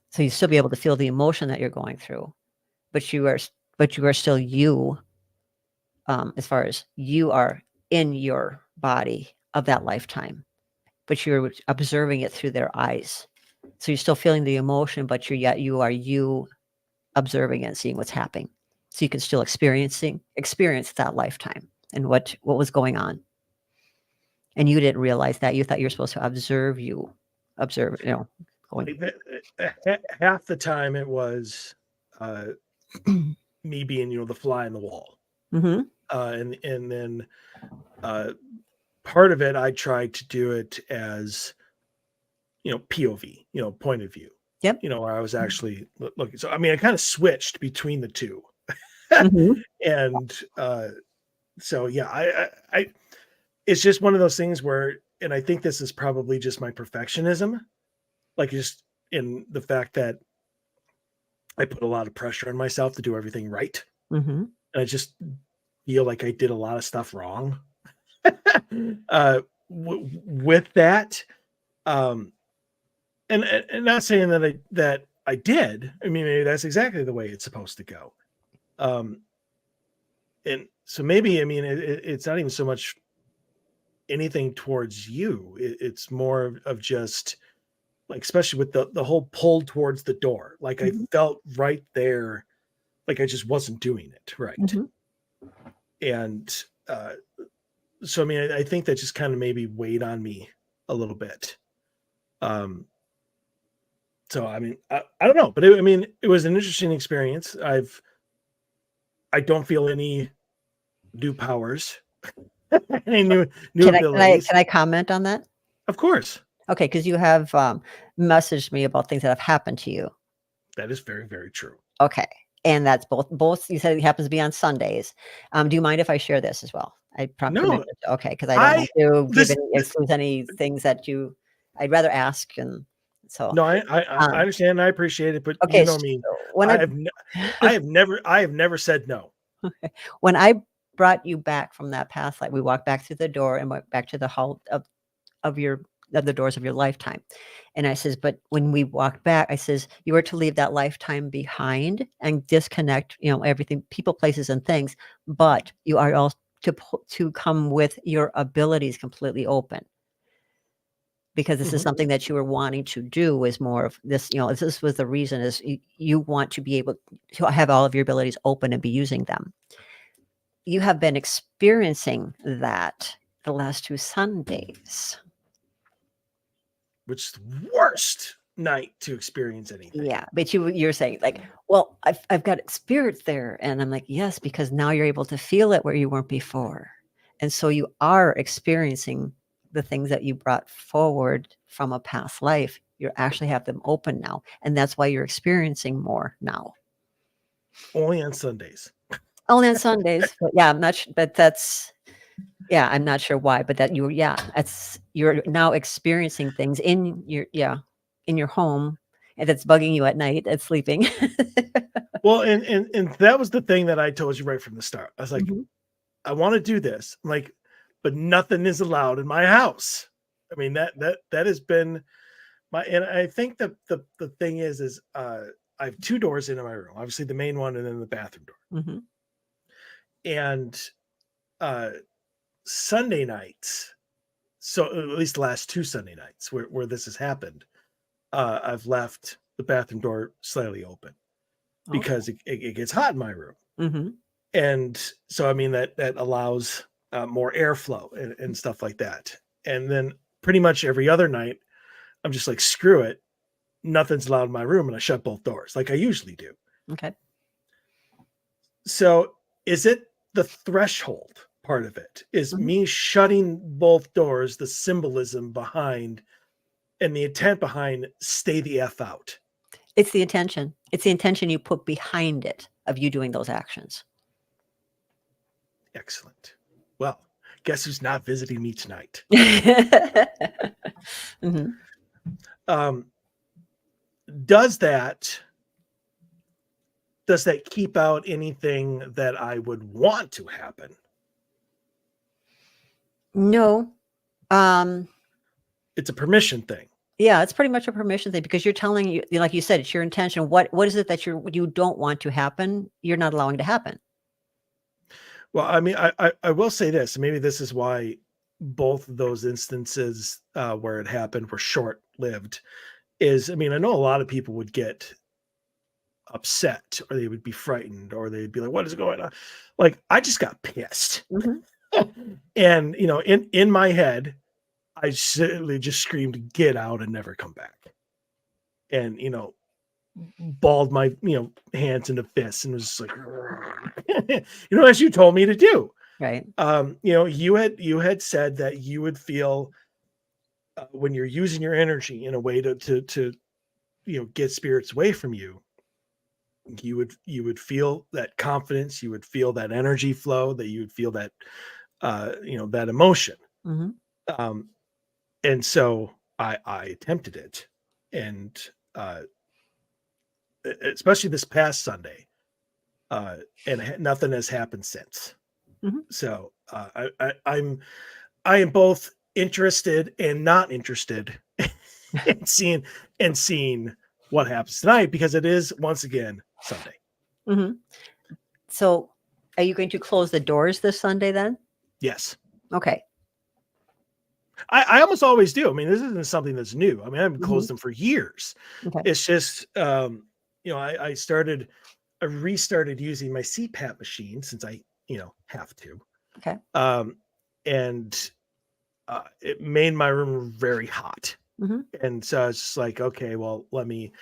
So you still be able to feel the emotion that you're going through, but you are still you as far as you are in your body of that lifetime, but you're observing it through their eyes. So you're still feeling the emotion, but you are observing it and seeing what's happening. So you can still experience that lifetime and what was going on. And you didn't realize that. You thought you were supposed to observe, going.
Half the time it was me being, the fly in the wall.
Mm-hmm.
And then part of it, I tried to do it as, POV, point of view.
Yep.
Where I was actually looking. So, I mean, I kind of switched between the two.
Mm-hmm.
And so, yeah, I it's just one of those things where, and I think this is probably just my perfectionism, like just in the fact that I put a lot of pressure on myself to do everything right.
Mm-hmm.
And I just feel like I did a lot of stuff wrong with that. And not saying that I did. I mean, maybe that's exactly the way it's supposed to go. And so maybe, I mean, it's not even so much anything towards you. It's more of just like, especially with the whole pull towards the door. Like
Mm-hmm.
I felt right there, like I just wasn't doing it right.
Mm-hmm.
And so, I mean, I think that just kind of maybe weighed on me a little bit. So, I mean, I don't know, but it was an interesting experience. I don't feel any new powers, any new abilities.
Can I comment on that?
Of course.
Okay, because you have messaged me about things that have happened to you.
That is very, very true.
Okay, and that's both. You said it happens to be on Sundays. Do you mind if I share this as well? I probably
No.
Okay, because I don't want to exclude any things that I'd rather ask, and so.
No, I understand. And I appreciate it, but
okay,
you know me.
When
I have never said no.
When I brought you back from that past life, we walked back through the door and went back to the hall of the doors of your lifetime. And I says, but when we walked back, I says, you were to leave that lifetime behind and disconnect, everything, people, places, and things, but you are also to come with your abilities completely open. Because this is something that you were wanting to do, is more of this, this was the reason, is you want to be able to have all of your abilities open and be using them. You have been experiencing that the last 2 Sundays.
Which is the worst night to experience anything.
Yeah, but you're saying like, well, I've got spirits there, and I'm like, yes, because now you're able to feel it where you weren't before, and so you are experiencing the things that you brought forward from a past life. You actually have them open now, and that's why you're experiencing more now.
Only on Sundays.
Only on Sundays, but yeah, I'm not sure, but that's. Yeah, I'm not sure why, but that you're now experiencing things in your home, and it's bugging you at night at sleeping.
Well, and that was the thing that I told you right from the start. I was like, I want to do this. I'm like, but nothing is allowed in my house. I mean, that has been and I think the thing is I have 2 doors into my room, obviously the main one and then the bathroom door. And Sunday nights, so at least the last 2 Sunday nights where this has happened, I've left the bathroom door slightly open because it gets hot in my room. And so, I mean, that allows more airflow and stuff like that. And then pretty much every other night, I'm just like, screw it. Nothing's allowed in my room. And I shut both doors like I usually do.
Okay.
So is it the threshold part of it? Is me shutting both doors, the symbolism behind and the intent behind stay the F out?
It's the intention. It's the intention you put behind it of you doing those actions.
Excellent. Well, guess who's not visiting me tonight? Does that keep out anything that I would want to happen?
No.
It's a permission thing.
Yeah, it's pretty much a permission thing, because you're telling you, like you said, it's your intention. What is it that you don't want to happen? You're not allowing to happen.
Well, I mean, I will say this. Maybe this is why both of those instances where it happened were short lived. Is I mean, I know a lot of people would get upset or they would be frightened or they'd be like, "What is going on?" Like I just got pissed,
Mhm.
and in my head, I simply just screamed, "Get out and never come back!" And balled my hands into fists and was just like, as you told me to do.
Right.
You had said that you would feel when you're using your energy in a way to get spirits away from you, you would feel that confidence, you would feel that energy flow, that you would feel that that emotion.
Mhm.
Um, and so I attempted it, and especially this past Sunday, and nothing has happened since.
Mhm.
So I am both interested and not interested in seeing what happens tonight because it is once again Sunday.
Mhm. So, are you going to close the doors this Sunday then?
Yes.
Okay.
I almost always do. I mean, this isn't something that's new. I mean, I've closed
Mhm.
them for years.
Okay.
It's just, I restarted using my CPAP machine since I, have to.
Okay.
And it made my room very hot.
Mhm.
And so it's just like, okay, well, let me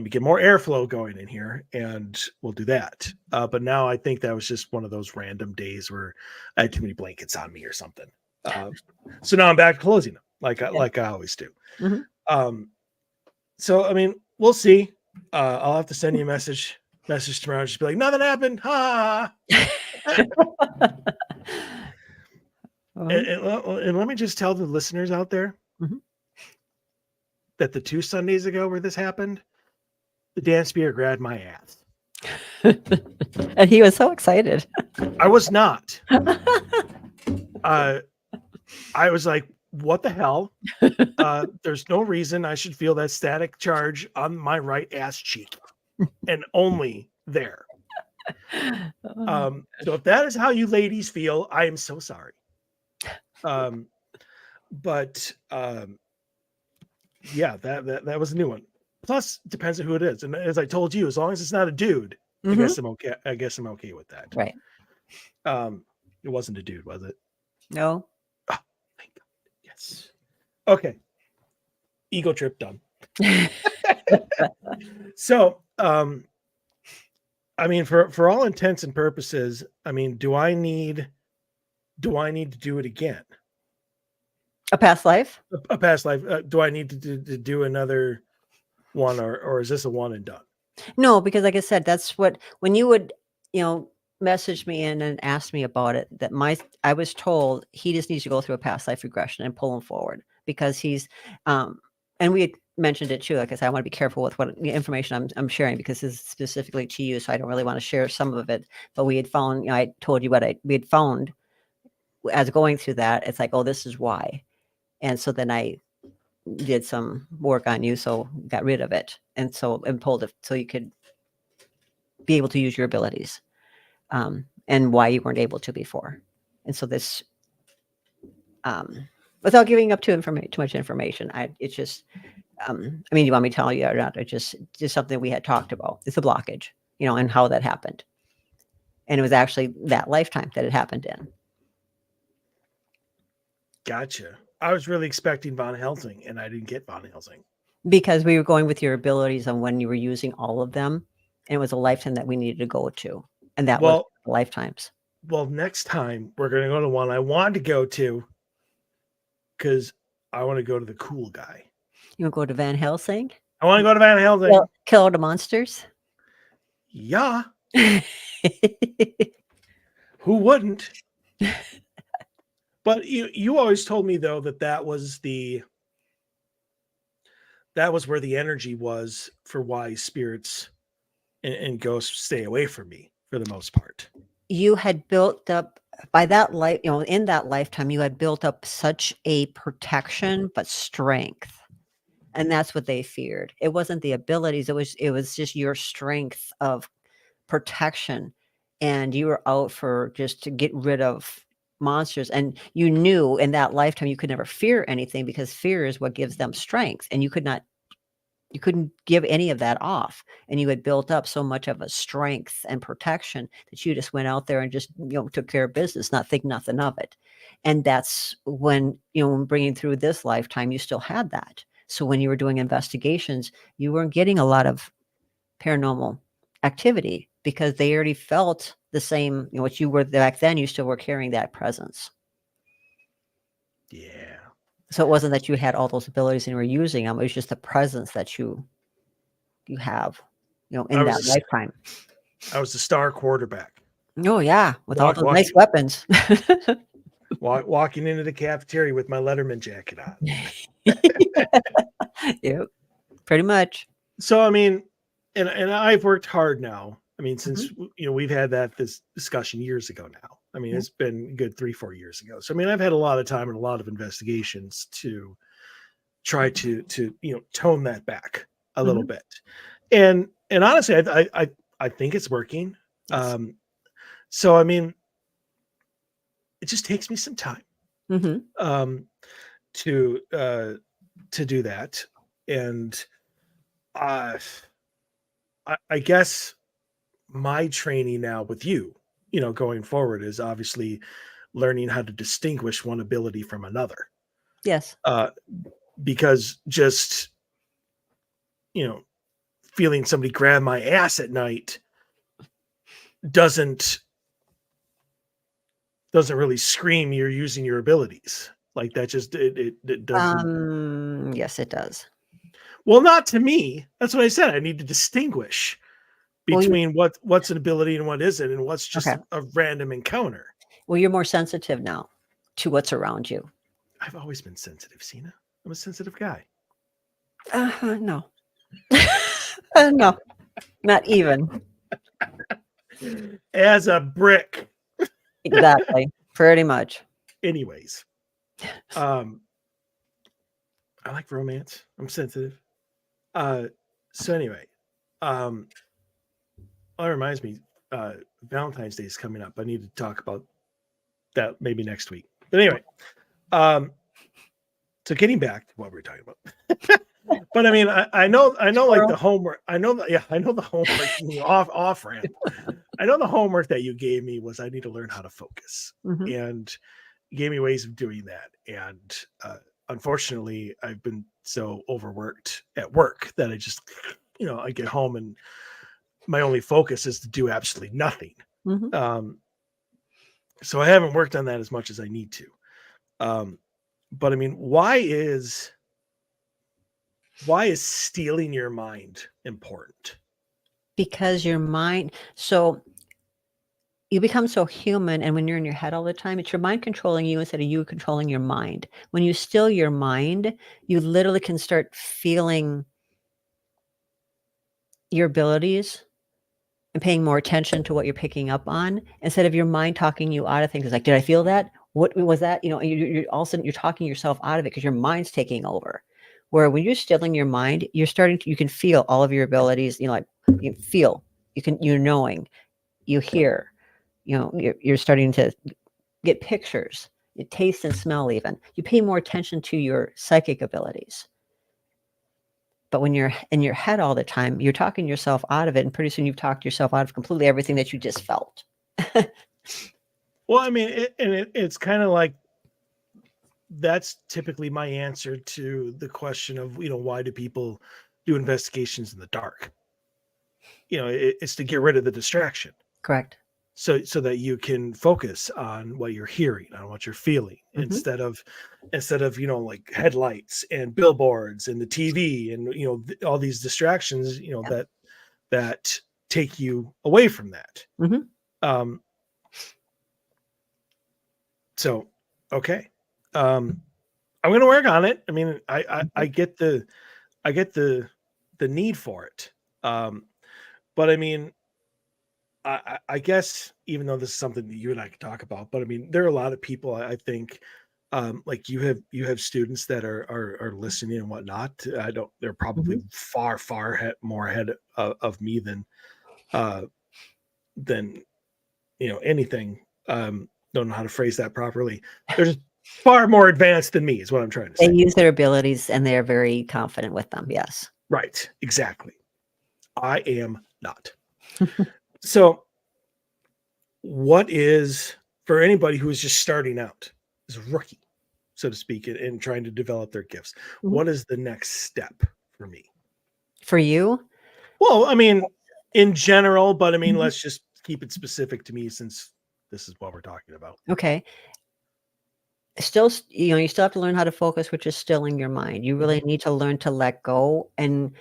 get more airflow going in here and we'll do that. But now I think that was just one of those random days where I had too many blankets on me or something. So now I'm back to closing them like I always do.
Mhm.
So I mean, we'll see. I'll have to send you a message tomorrow. Just be like, nothing happened. Ha. And let me just tell the listeners out there
Mhm.
that the 2 Sundays ago where this happened, the dance spirit grabbed my ass.
And he was so excited.
I was not. I was like, what the hell? There's no reason I should feel that static charge on my right ass cheek and only there. So if that is how you ladies feel, I am so sorry. But yeah, that was a new one. Plus, depends on who it is. And as I told you, as long as it's not a dude, I
Mhm.
guess I'm okay. I guess I'm okay with that.
Right.
It wasn't a dude, was it?
No.
Oh, thank God. Yes. Okay. Ego trip done. So, I mean, for all intents and purposes, I mean, do I need to do it again?
A past life?
A past life? Do I need to do another one, or is this a one and done?
No, because like I said, that's what when you would, message me in and ask me about it, that I was told he just needs to go through a past life regression and pull him forward because he's and we had mentioned it too. Like I said, I want to be careful with what information I'm sharing because this is specifically to you, so I don't really want to share some of it. But we had found, I told you what we had found as going through that. It's like, oh, this is why. And so then I did some work on you, so got rid of it, and pulled it so you could be able to use your abilities, and why you weren't able to before. And so this, without giving up too much information, it's just, I mean, you want me to tell you or not? It's just something we had talked about. It's a blockage, and how that happened, and it was actually that lifetime that it happened in.
Gotcha. I was really expecting Von Helsing, and I didn't get Von Helsing.
Because we were going with your abilities on when you were using all of them, and it was a lifetime that we needed to go to, and that was lifetimes.
Well, next time we're going to go to one I wanted to go to because I want to go to the cool guy.
You want to go to Van Helsing?
I want to go to Van Helsing.
Kill all the monsters?
Yeah. Who wouldn't? But you always told me though that was where the energy was for why spirits and ghosts stay away from me for the most part.
You had built up by that life, in that lifetime, you had built up such a protection, but strength. And that's what they feared. It wasn't the abilities. It was just your strength of protection and you were out for just to get rid of monsters, and you knew in that lifetime you could never fear anything, because fear is what gives them strength, and you couldn't give any of that off, and you had built up so much of a strength and protection that you just went out there and just took care of business, not think nothing of it. And that's when when bringing through this lifetime, you still had that. So when you were doing investigations, you weren't getting a lot of paranormal activity, because they already felt the same, what you were back then. You still were carrying that presence.
Yeah.
So it wasn't that you had all those abilities and you were using them. It was just the presence that you have, in that lifetime.
I was the star quarterback.
Oh yeah, with all those nice weapons.
Walking into the cafeteria with my Letterman jacket on.
Yep, pretty much.
So I mean, and I've worked hard now. I mean, since we've had this discussion years ago now. I mean, it's been a good 3-4 years ago. So I mean, I've had a lot of time and a lot of investigations to try to tone that back a little bit. And honestly, I think it's working.
Yes.
So I mean, it just takes me some time to do that. And I guess my training now with you, going forward, is obviously learning how to distinguish one ability from another.
Yes.
Because just, feeling somebody grab my ass at night doesn't really scream you're using your abilities. Like that just it doesn't.
Yes, it does.
Well, not to me. That's what I said. I need to distinguish between what's an ability and what isn't, and what's just a random encounter.
Well, you're more sensitive now to what's around you.
I've always been sensitive, Sena. I'm a sensitive guy.
No. No, not even.
As a brick.
Exactly. Pretty much.
Anyways, I like romance. I'm sensitive. So anyway, that reminds me, Valentine's Day is coming up. I need to talk about that maybe next week. But anyway, so getting back to what we were talking about. But I mean, I know like the homework. I know the homework off ramp. I know the homework that you gave me was I need to learn how to focus, and you gave me ways of doing that. And unfortunately, I've been so overworked at work that I just, I get home and my only focus is to do absolutely nothing. So I haven't worked on that as much as I need to. But I mean, why is stealing your mind important?
Because your mind, so you become so human, and when you're in your head all the time, it's your mind controlling you instead of you controlling your mind. When you still your mind, you literally can start feeling your abilities and paying more attention to what you're picking up on, instead of your mind talking you out of things. It's like, did I feel that? What was that? You're all of a sudden you're talking yourself out of it because your mind's taking over. Where when you're stilling your mind, you can feel all of your abilities. You feel, you're knowing, you hear, you're starting to get pictures, you taste and smell. Even you pay more attention to your psychic abilities. But when you're in your head all the time, you're talking yourself out of it, and pretty soon you've talked yourself out of completely everything that you just felt.
Well, I mean, it's kind of like, that's typically my answer to the question of, why do people do investigations in the dark? It's to get rid of the distraction.
Correct.
So that you can focus on what you're hearing, on what you're feeling, instead of like headlights and billboards and the TV and all these distractions that take you away from that. So okay, I'm going to work on it. I mean, I get the need for it, but I mean, I guess, even though this is something that you and I can talk about, but I mean, there are a lot of people, I think, like you have students that are listening and whatnot. They're probably far more ahead of me than anything. Don't know how to phrase that properly. They're just far more advanced than me, is what I'm trying to say.
They use their abilities and they're very confident with them. Yes.
Right. Exactly. I am not. So what is, for anybody who is just starting out, is a rookie, so to speak, in trying to develop their gifts, what is the next step for me?
For you?
Well, I mean, in general, but I mean, let's just keep it specific to me since this is what we're talking about.
Okay. Still, you still have to learn how to focus, which is still in your mind. You really need to learn to let go and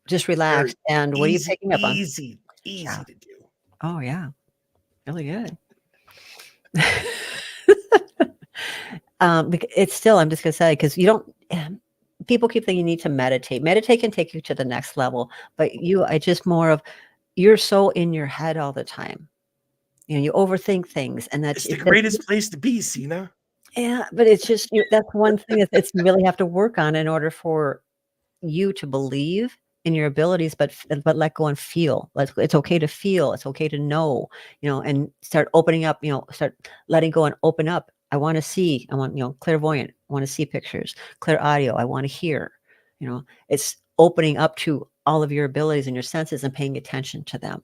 just relax. And what are you picking up on?
Easy to do.
Oh, yeah. Really good. It's still, I'm just going to say, because people keep thinking you need to meditate. Meditate can take you to the next level, but it's just more of, you're so in your head all the time. You overthink things, and
It's the greatest place to be, Sena.
Yeah, but it's just, that's one thing that you really have to work on in order for you to believe in your abilities, but let go and feel. It's okay to feel. It's okay to know, and start opening up, start letting go and open up. I want to see, I want, clairvoyant, I want to see pictures, clear audio, I want to hear, it's opening up to all of your abilities and your senses and paying attention to them.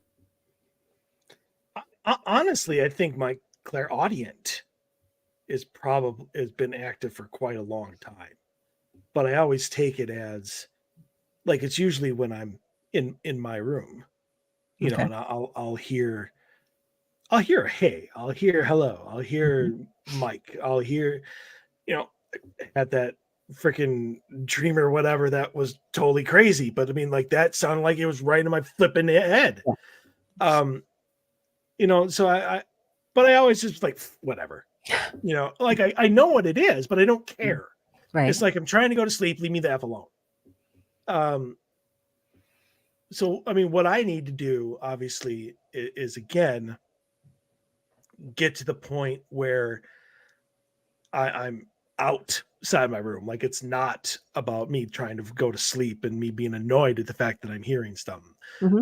Honestly, I think my clairaudient has been active for quite a long time, but I always take it as like, it's usually when I'm in my room,
Okay.
and I'll hear a hey, I'll hear hello, I'll hear Mike, I'll hear, at that freaking dream or whatever that was totally crazy, but I mean, like, that sounded like it was right in my flipping head. So but I always just like, whatever, like, I know what it is, but I don't care.
Right.
It's like, I'm trying to go to sleep, leave me the F alone. So, I mean, what I need to do, obviously, is again, get to the point where I'm outside my room. Like, it's not about me trying to go to sleep and me being annoyed at the fact that I'm hearing something.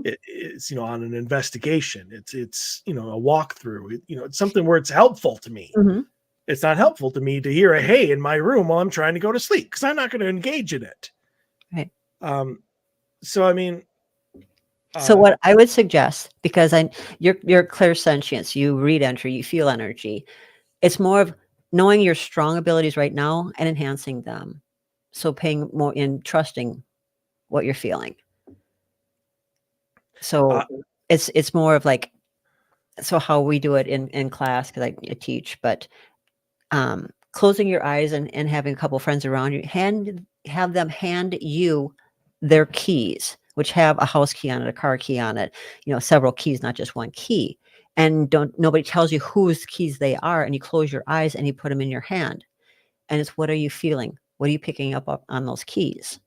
It's, on an investigation. It's a walkthrough. It's something where it's helpful to me. It's not helpful to me to hear a hey in my room while I'm trying to go to sleep, because I'm not going to engage in it.
Right.
So, I mean,
so what I would suggest, because you're clairsentience, you read energy, you feel energy. It's more of knowing your strong abilities right now and enhancing them. So paying more in trusting what you're feeling. So it's more of like, so how we do it in class, because I teach, but closing your eyes and having a couple friends around you, have them hand you their keys, which have a house key on it, a car key on it, several keys, not just one key. And nobody tells you whose keys they are. And you close your eyes and you put them in your hand. And it's, what are you feeling? What are you picking up on those keys?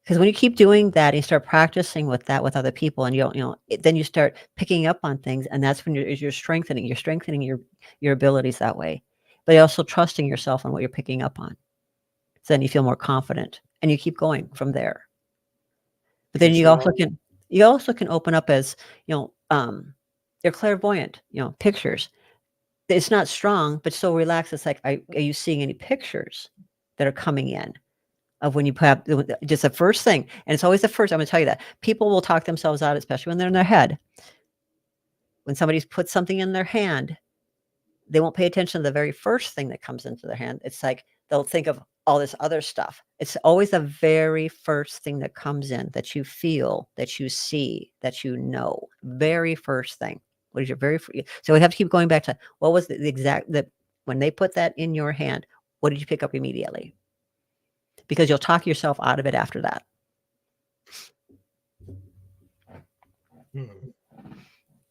Because when you keep doing that, you start practicing with that with other people, and then you start picking up on things, and that's when you're strengthening. You're strengthening your abilities that way, but you're also trusting yourself on what you're picking up on. So then you feel more confident, and you keep going from there. But then you also can open up as you're clairvoyant. Pictures. It's not strong, but so relaxed. It's like, are you seeing any pictures that are coming in? Of when you have just the first thing, and it's always the first. I'm going to tell you that people will talk themselves out, especially when they're in their head. When somebody's put something in their hand, they won't pay attention to the very first thing that comes into their hand. It's like they'll think of all this other stuff. It's always the very first thing that comes in, that you feel, that you see, that you know. Very first thing. What is your very first? So we have to keep going back to, what was the exact, that when they put that in your hand, what did you pick up immediately? Because you'll talk yourself out of it after that.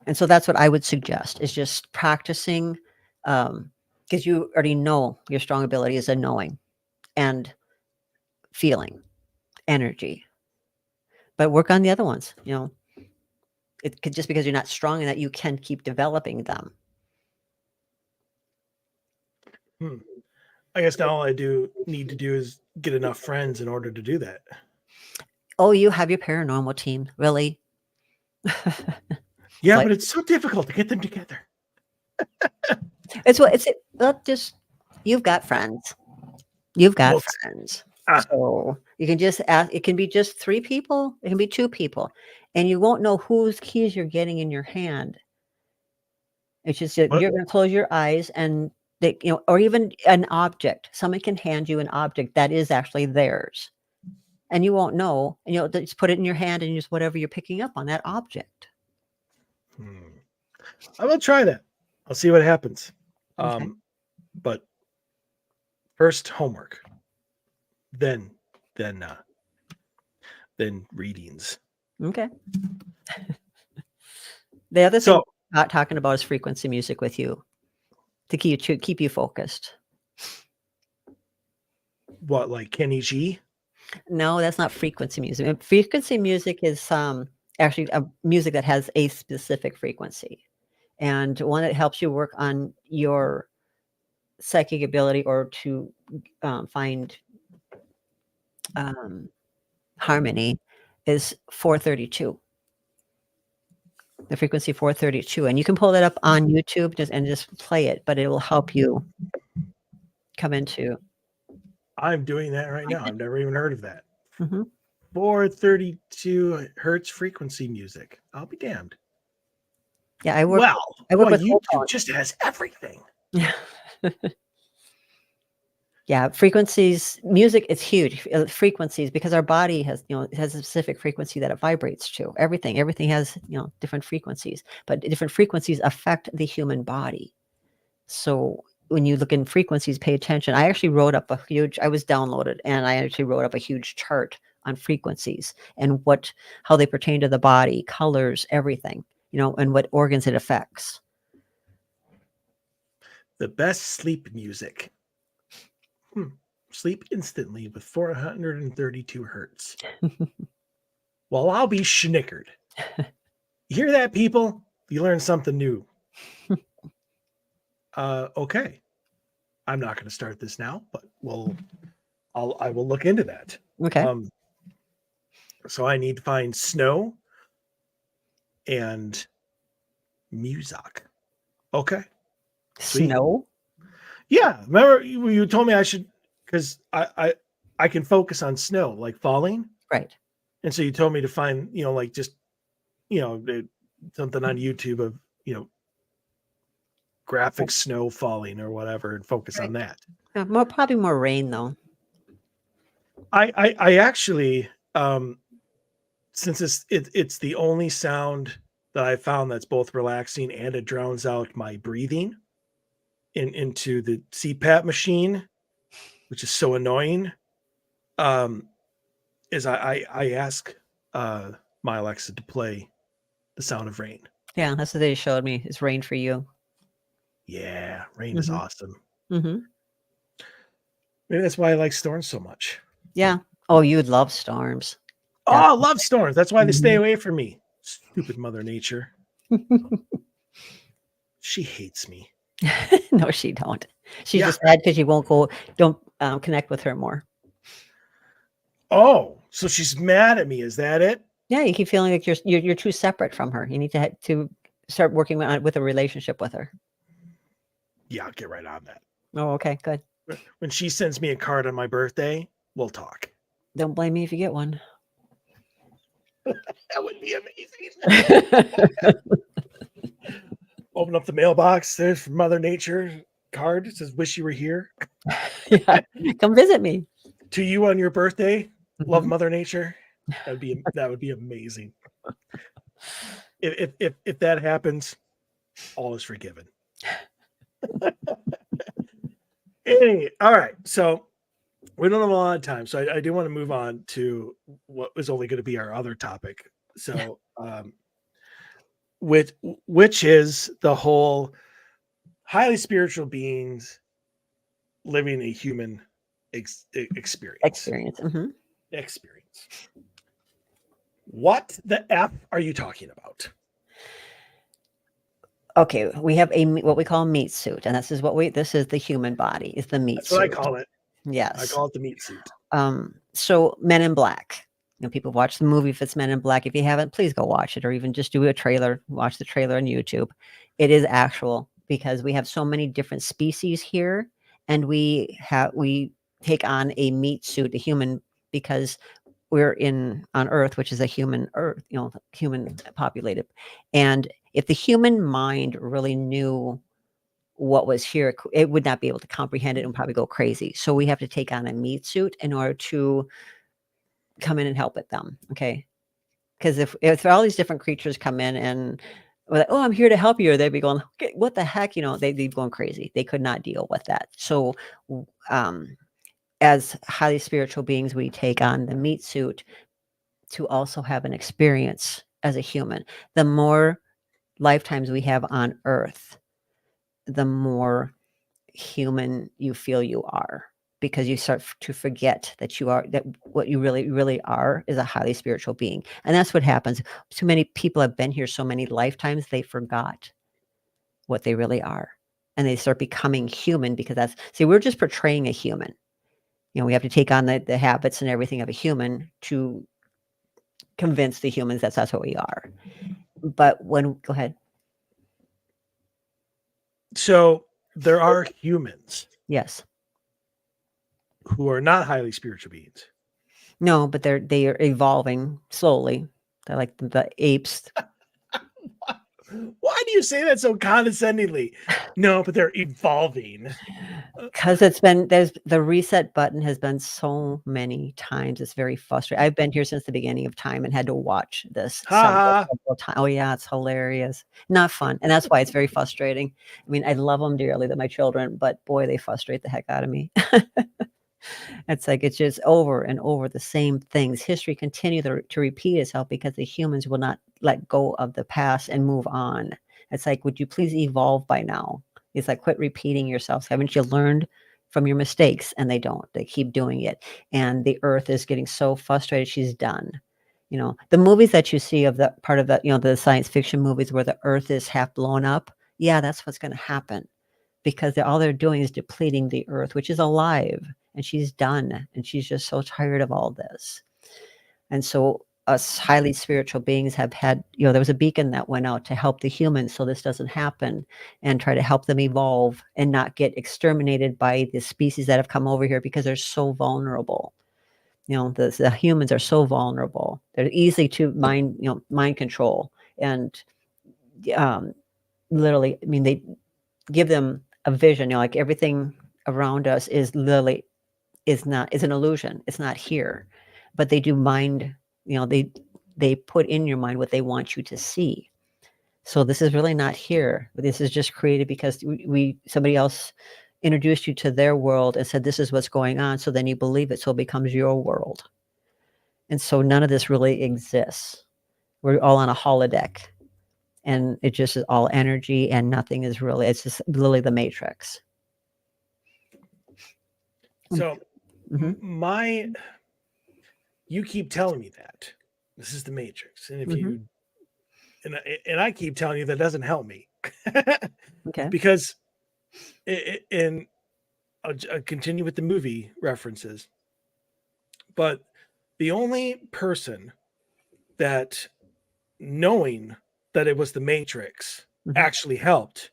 And so that's what I would suggest, is just practicing, because you already know your strong ability is in knowing and feeling energy. But work on the other ones. It could, just because you're not strong in that, you can keep developing them.
I guess now all I need to do is get enough friends in order to do that.
Oh, you have your paranormal team, really?
Yeah,
Like-
but it's so difficult to get them together.
Just you've got friends. You've got
Well,
friends.
ah.
So you can just ask. It can be just 3 people. It can be 2 people, and you won't know whose keys you're getting in your hand. It's just that
What?
you're going to close your eyes and they, or even an object. Someone can hand you an object that is actually theirs, and you won't know. And you'll just put it in your hand and use whatever you're picking up on that object.
I will try that. I'll see what happens.
Okay.
But first homework, then readings.
Okay. The other thing
So
not talking about is frequency music with you to keep you focused.
what, like Kenny G?
No, that's not frequency music. Frequency music is actually a music that has a specific frequency, and one that helps you work on your psychic ability or to find harmony is 432. The frequency 432, and you can pull that up on YouTube and just play it, but it will help you come into.
I'm doing that right now. I've never even heard of that.
Mhm.
432 hertz frequency music. I'll be damned.
Yeah, I work
Well,
with
YouTube just has everything.
Yeah. Yeah, frequencies, music is huge. Frequencies, because our body has, it has a specific frequency that it vibrates to. Everything has, different frequencies, but different frequencies affect the human body. So when you look in frequencies, pay attention. I actually wrote up I was downloaded, and I actually wrote up a huge chart on frequencies and how they pertain to the body, colors, everything, and what organs it affects.
The best sleep music. Sleep instantly with 432 hertz. Well, I'll be schnickered. You hear that, people? You learn something new. Okay. I'm not going to start this now, but I will look into that.
Okay.
So I need to find snow and music. Okay. Sweet.
Snow?
Yeah. Remember you told me I should, because I can focus on snow, like falling.
Right.
And so you told me to find, like just, something on YouTube of, graphic snow falling or whatever, and focus on that.
Probably more rain though.
I actually, since it's the only sound that I found that's both relaxing and it drowns out my breathing into the CPAP machine, which is so annoying. Is I ask my Alexa to play the sound of rain.
Yeah, that's what they showed me. It's rain for you.
Yeah, rain is awesome.
Mm-hmm.
Maybe that's why I like storms so much.
Yeah. Oh, you'd love storms.
Oh, I love storms. That's why they stay away from me. Stupid Mother Nature. She hates me.
No, she don't. She's just mad because you don't connect with her more.
Oh, so she's mad at me. Is that it?
Yeah, you keep feeling like you're too separate from her. You need to start working with a relationship with her.
Yeah, I'll get right on that.
Oh, okay, good.
When she sends me a card on my birthday, we'll talk.
Don't blame me if you get one.
That would be amazing. Open up the mailbox. There's Mother Nature card. It says, "Wish you were here."
Yeah, come visit me.
To you on your birthday. Love, Mother Nature. That would be amazing. If that happens, all is forgiven. All right. So we don't have a lot of time. So I do want to move on to what was only going to be our other topic. So which is the whole highly spiritual beings living a human experience. Experience. What the F are you talking about?
Okay, we have what we call a meat suit, and this is the human body, is the meat suit.
That's what I call it.
Yes.
I call it the meat suit.
So Men in Black. People watch the movie if it's Men in Black. If you haven't, please go watch it, or even just do a trailer, watch the trailer on YouTube. It is actual, because we have so many different species here, and we take on a meat suit, a human, because we're on Earth, which is a human Earth, human populated. And if the human mind really knew what was here, it would not be able to comprehend it and probably go crazy. So we have to take on a meat suit in order to come in and help with them. Okay. Because if all these different creatures come in and we're like, oh, I'm here to help you, or they'd be going, okay, what the heck? They'd be going crazy. They could not deal with that. So as highly spiritual beings, we take on the meat suit to also have an experience as a human. The more lifetimes we have on Earth, the more human you feel you are, because you start to forget that what you really are is a highly spiritual being. And that's what happens. Too many people have been here so many lifetimes, they forgot what they really are. And they start becoming human, because we're just portraying a human. We have to take on the habits and everything of a human to convince the humans that's what we are. But go ahead.
So there are humans.
Yes.
Who are not highly spiritual beings.
No, but they are evolving slowly. They're like the apes.
Why do you say that so condescendingly? No, but they're evolving.
Because the reset button has been so many times. It's very frustrating. I've been here since the beginning of time and had to watch this several times. Oh yeah, it's hilarious. Not fun. And that's why it's very frustrating. I mean, I love them dearly. They're my children, but boy, they frustrate the heck out of me. It's like it's just over and over the same things. History continues to repeat itself because the humans will not let go of the past and move on. It's like, would you please evolve by now? It's like, quit repeating yourselves. Haven't you learned from your mistakes? And they don't. They keep doing it. And the Earth is getting so frustrated. She's done. The movies that you see of the part of the, the science fiction movies where the Earth is half blown up. Yeah, that's what's going to happen, because all they're doing is depleting the Earth, which is alive. And she's done. And she's just so tired of all this. And so us highly spiritual beings have had, there was a beacon that went out to help the humans so this doesn't happen, and try to help them evolve and not get exterminated by the species that have come over here, because they're so vulnerable. The humans are so vulnerable. They're easy to mind control. And literally, I mean, they give them a vision, like everything around us is literally is an illusion. It's not here, but they do mind, they put in your mind what they want you to see. So this is really not here. This is just created because somebody else introduced you to their world and said, this is what's going on. So then you believe it. So it becomes your world. And so none of this really exists. We're all on a holodeck, and it just is all energy, and nothing is really, it's just literally the Matrix.
So you keep telling me that this is the Matrix, and if you and I keep telling you that doesn't help me.
Okay.
Because I'll continue with the movie references, but the only person that knowing that it was the Matrix actually helped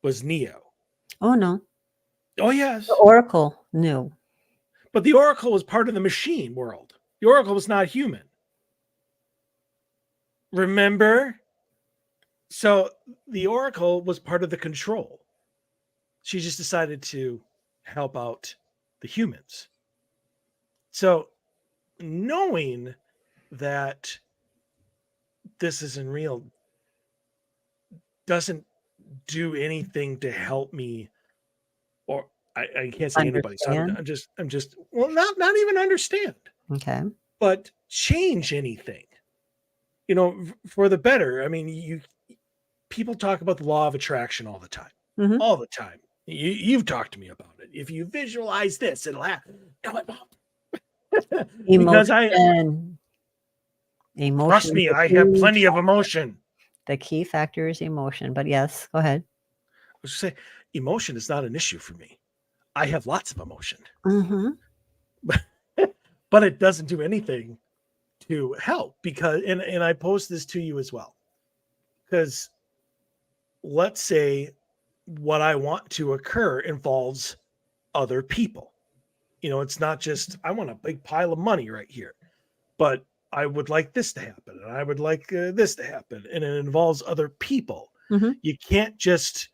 was Neo.
Oh no.
Oh yes.
The Oracle knew.
But the Oracle was part of the machine world. The Oracle was not human. Remember? So the Oracle was part of the control. She just decided to help out the humans. So knowing that this isn't real doesn't do anything to help me, or I can't say anybody. So I'm just not even understand.
Okay.
But change anything, for the better. I mean, people talk about the law of attraction all the time. All the time. You've talked to me about it. If you visualize this, it'll happen. No, it won't.
Emotion.
Trust me, I have plenty of emotion.
The key factor is emotion. But yes, go ahead.
I was just saying, emotion is not an issue for me. I have lots of emotion. But it doesn't do anything to help, because and I post this to you as well, because let's say what I want to occur involves other people. It's not just I want a big pile of money right here, but I would like this to happen, and I would like this to happen, and it involves other people.
Mhm.
You can't just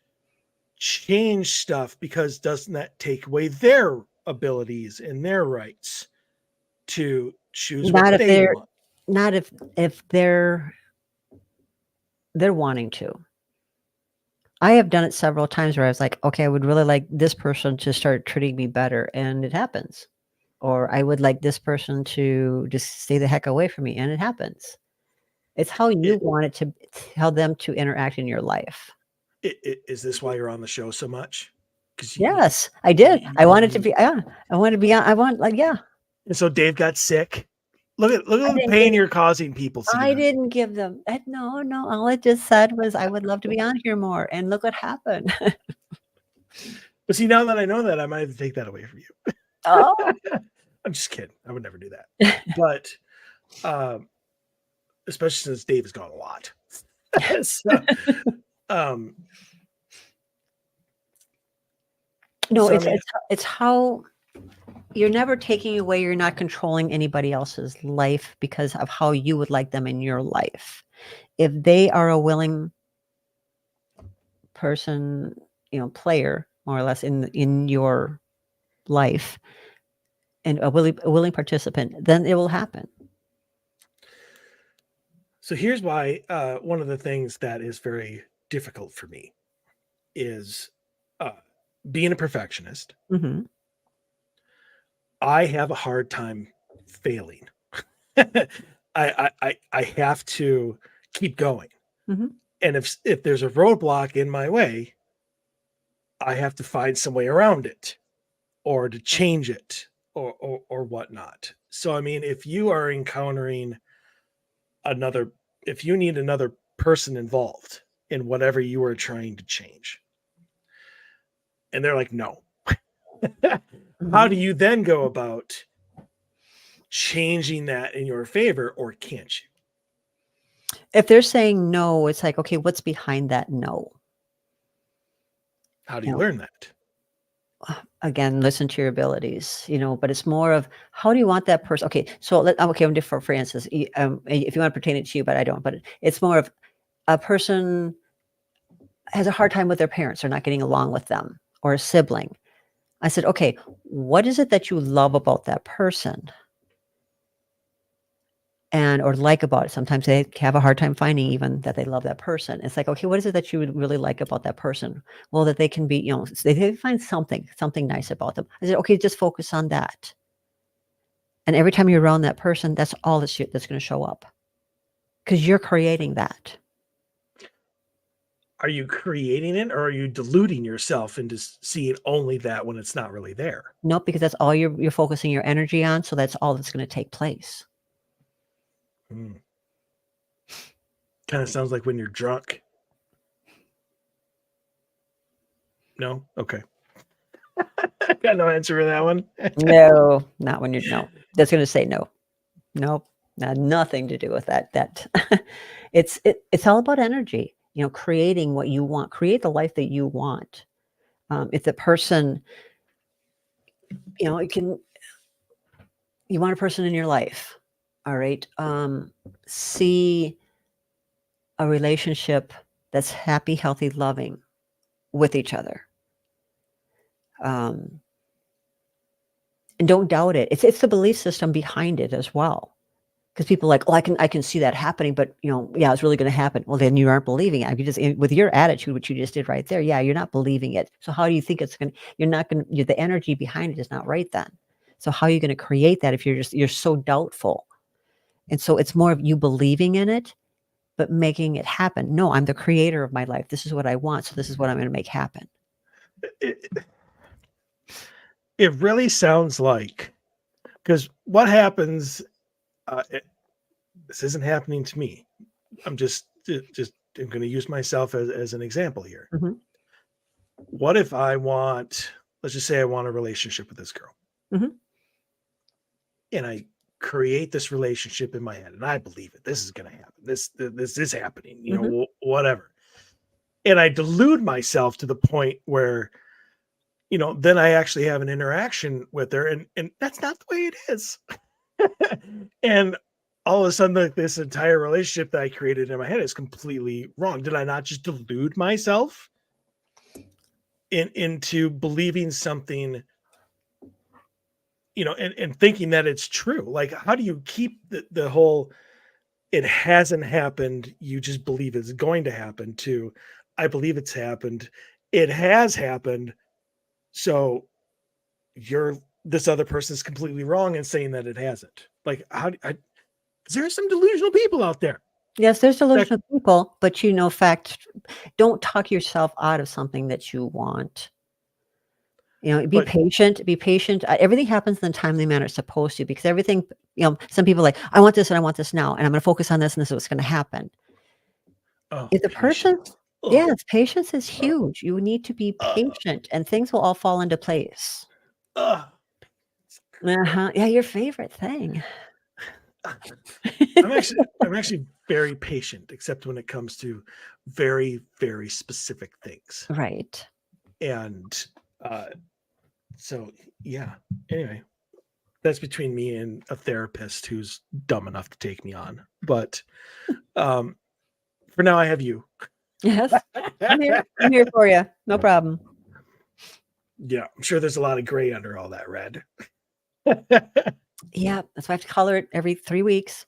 change stuff, because doesn't that take away their abilities and their rights to choose
Not
what
if
they
they're
want?
not if they're wanting to. I have done it several times where I was like, okay, I would really like this person to start treating me better, and it happens. Or I would like this person to just stay the heck away from me, and it happens. It's how you
It,
want it to tell them to interact in your life.
is this why you're on the show so much? Because
Yes, I did. I wanted to be. Yeah, I wanted to be on. I want like yeah.
and so Dave got sick. Look at
I
the
didn't
pain
give.
you're causing people,
I
Sena.
didn't give them. No, no. All I just said was I would love to be on here more, and look what happened.
But see, now that I know that, I might have to take that away from you.
Oh,
I'm just kidding. I would never do that. But especially since Dave has gone a lot. So,
no,
so, I
it's
mean,
it's how you're never taking away. You're not controlling anybody else's life because of how you would like them in your life. If they are a willing person, player more or less in your life, and a willing participant, then it will happen.
so here's why one of the things that is very difficult for me is being a perfectionist.
Hmm.
I have a hard time failing. I have to keep going.
Hmm.
And if there's a roadblock in my way, I have to find some way around it, or to change it, or whatnot. So I mean, if you are encountering another, if you need another person involved in whatever you are trying to change, and they're like, no, how do you then go about changing that in your favor, or can't you?
If they're saying no, it's like, okay, what's behind that no?
How do
You
you
know,
learn that?
again, listen to your abilities, but it's more of how do you want that person? Okay, so okay, I'm different for instance, if you want to pertain it to you, but I don't. But it's more of a person has a hard time with their parents or not getting along with them, or a sibling. I said, okay, what is it that you love about that person? Or like about it. Sometimes they have a hard time finding even that they love that person. It's like, okay, what is it that you would really like about that person? Well, that they can be, they find something nice about them. I said, okay, just focus on that. And every time you're around that person, that's all that's going to show up, because you're creating that.
Are you creating it, or are you deluding yourself into seeing only that when it's not really there?
Nope, because that's all you're focusing your energy on. So that's all that's going to take place.
Kind of sounds like when you're drunk. No? Okay. Got no answer for that one.
No, not when no. That's going to say no. Nope. Nothing to do with that. It's all about energy. Creating what you want. Create the life that you want. If the person, you want a person in your life. All right. See a relationship that's happy, healthy, loving with each other. And don't doubt it. It's the belief system behind it as well. Because people are like, oh, I can see that happening, but yeah, it's really going to happen. Well, then you aren't believing it. You just, with your attitude, which you just did right there, yeah, you're not believing it. So how do you think it's going to? You're not going to. The energy behind it is not right then. So how are you going to create that if you're so doubtful? And so it's more of you believing in it, but making it happen. No, I'm the creator of my life. This is what I want. So this is what I'm going to make happen.
It really sounds like, because what happens, this isn't happening to me. I'm just I'm going to use myself as an example here.
Mm-hmm.
What if let's just say I want a relationship with this girl.
Mm-hmm.
And I create this relationship in my head, and I believe it. This is going to happen. This is happening. You
Mhm.
know, whatever. And I delude myself to the point where, you know, then I actually have an interaction with her, and that's not the way it is. And all of a sudden, like, this entire relationship that I created in my head is completely wrong. Did I not just delude myself into believing something, you know, and thinking that it's true? Like, how do you keep the whole "it hasn't happened, you just believe it's going to happen" to "I believe it's happened, it has happened, so you're this other person is completely wrong in saying that it hasn't"? Like, how do I there are some delusional people out there
Yes, there's
that
delusional people, but you know, fact, don't talk yourself out of something that you want. You know, be
but
patient, be patient. Everything happens in the timely manner it's supposed to, because everything, you know, some people are like, I want this and I want this now, and I'm going to focus on this and this is what's going to happen.
oh,
If the person,
patience. Oh,
yes, patience is
uh,
huge. You need to be
uh,
patient and things will all fall into place.
uh.
Uh-huh. Yeah, your favorite thing.
I'm actually very patient, except when it comes to very, very specific things.
Right.
And uh, so, yeah. Anyway, that's between me and a therapist who's dumb enough to take me on. But for now, I have you.
Yes. I'm here. I'm here for you. No problem.
Yeah, I'm sure there's a lot of gray under all that red.
Yeah, that's why I have to color it every 3 weeks.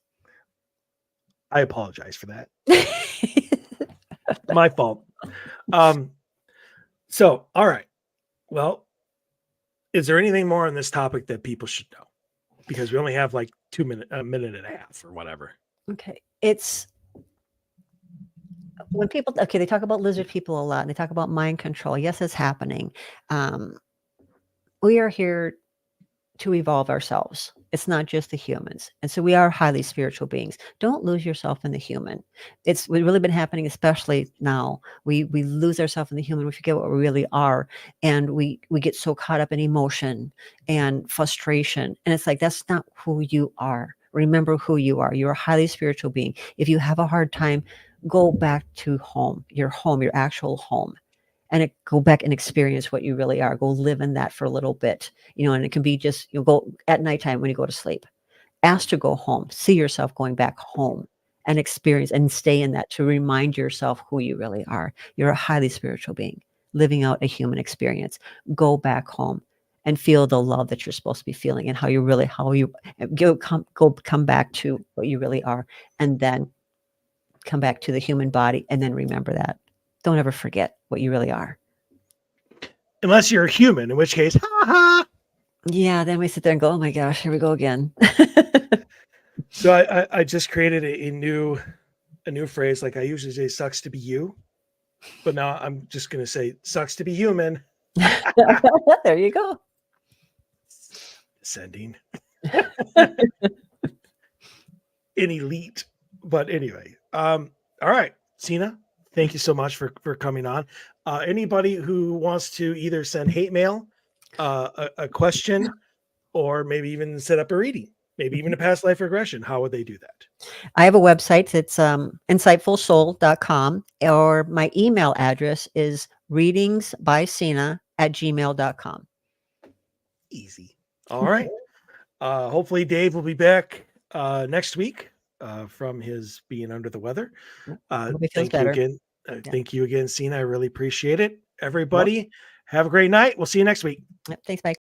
I apologize for that. My fault. So, all right. Well, is there anything more on this topic that people should know? Because we only have like a minute and a half or whatever.
Okay. It's when people, okay, they talk about lizard people a lot and they talk about mind control. Yes, it's happening. We are here to evolve ourselves. It's not just the humans. And so we are highly spiritual beings. Don't lose yourself in the human. It's really been happening, especially now. We lose ourselves in the human. We forget what we really are. And we get so caught up in emotion and frustration. And it's like, that's not who you are. Remember who you are. You're a highly spiritual being. If you have a hard time, go back to home, your actual home. And go back and experience what you really are. Go live in that for a little bit, you know, and it can be just, you go at nighttime when you go to sleep. Ask to go home, see yourself going back home and experience and stay in that to remind yourself who you really are. You're a highly spiritual being living out a human experience. Go back home and feel the love that you're supposed to be feeling and how you come back to what you really are, and then come back to the human body, and then remember that. Don't ever forget what you really are.
Unless you're a human, in which case, ha ha.
Yeah, then we sit there and go, oh my gosh, here we go again.
So I just created a new phrase. Like I usually say, "Sucks to be you," but now I'm just gonna say, "Sucks to be human."
There you go.
Sending an elite. But anyway, all right, Sena, thank you so much for coming on. Anybody who wants to either send hate mail, a question, or maybe even set up a reading, maybe even a past life regression, how would they do that?
I have a website. It's insightfulsoul.com, or my email address is readingsbysena@gmail.com.
Easy. All right. Hopefully Dave will be back next week from his being under the weather.
Hope he feels
Thank you
better.
again.
Yeah.
Thank you again, Sena. I really appreciate it.
Well,
Everybody, have a great night. We'll see you next week.
thanks, Mike.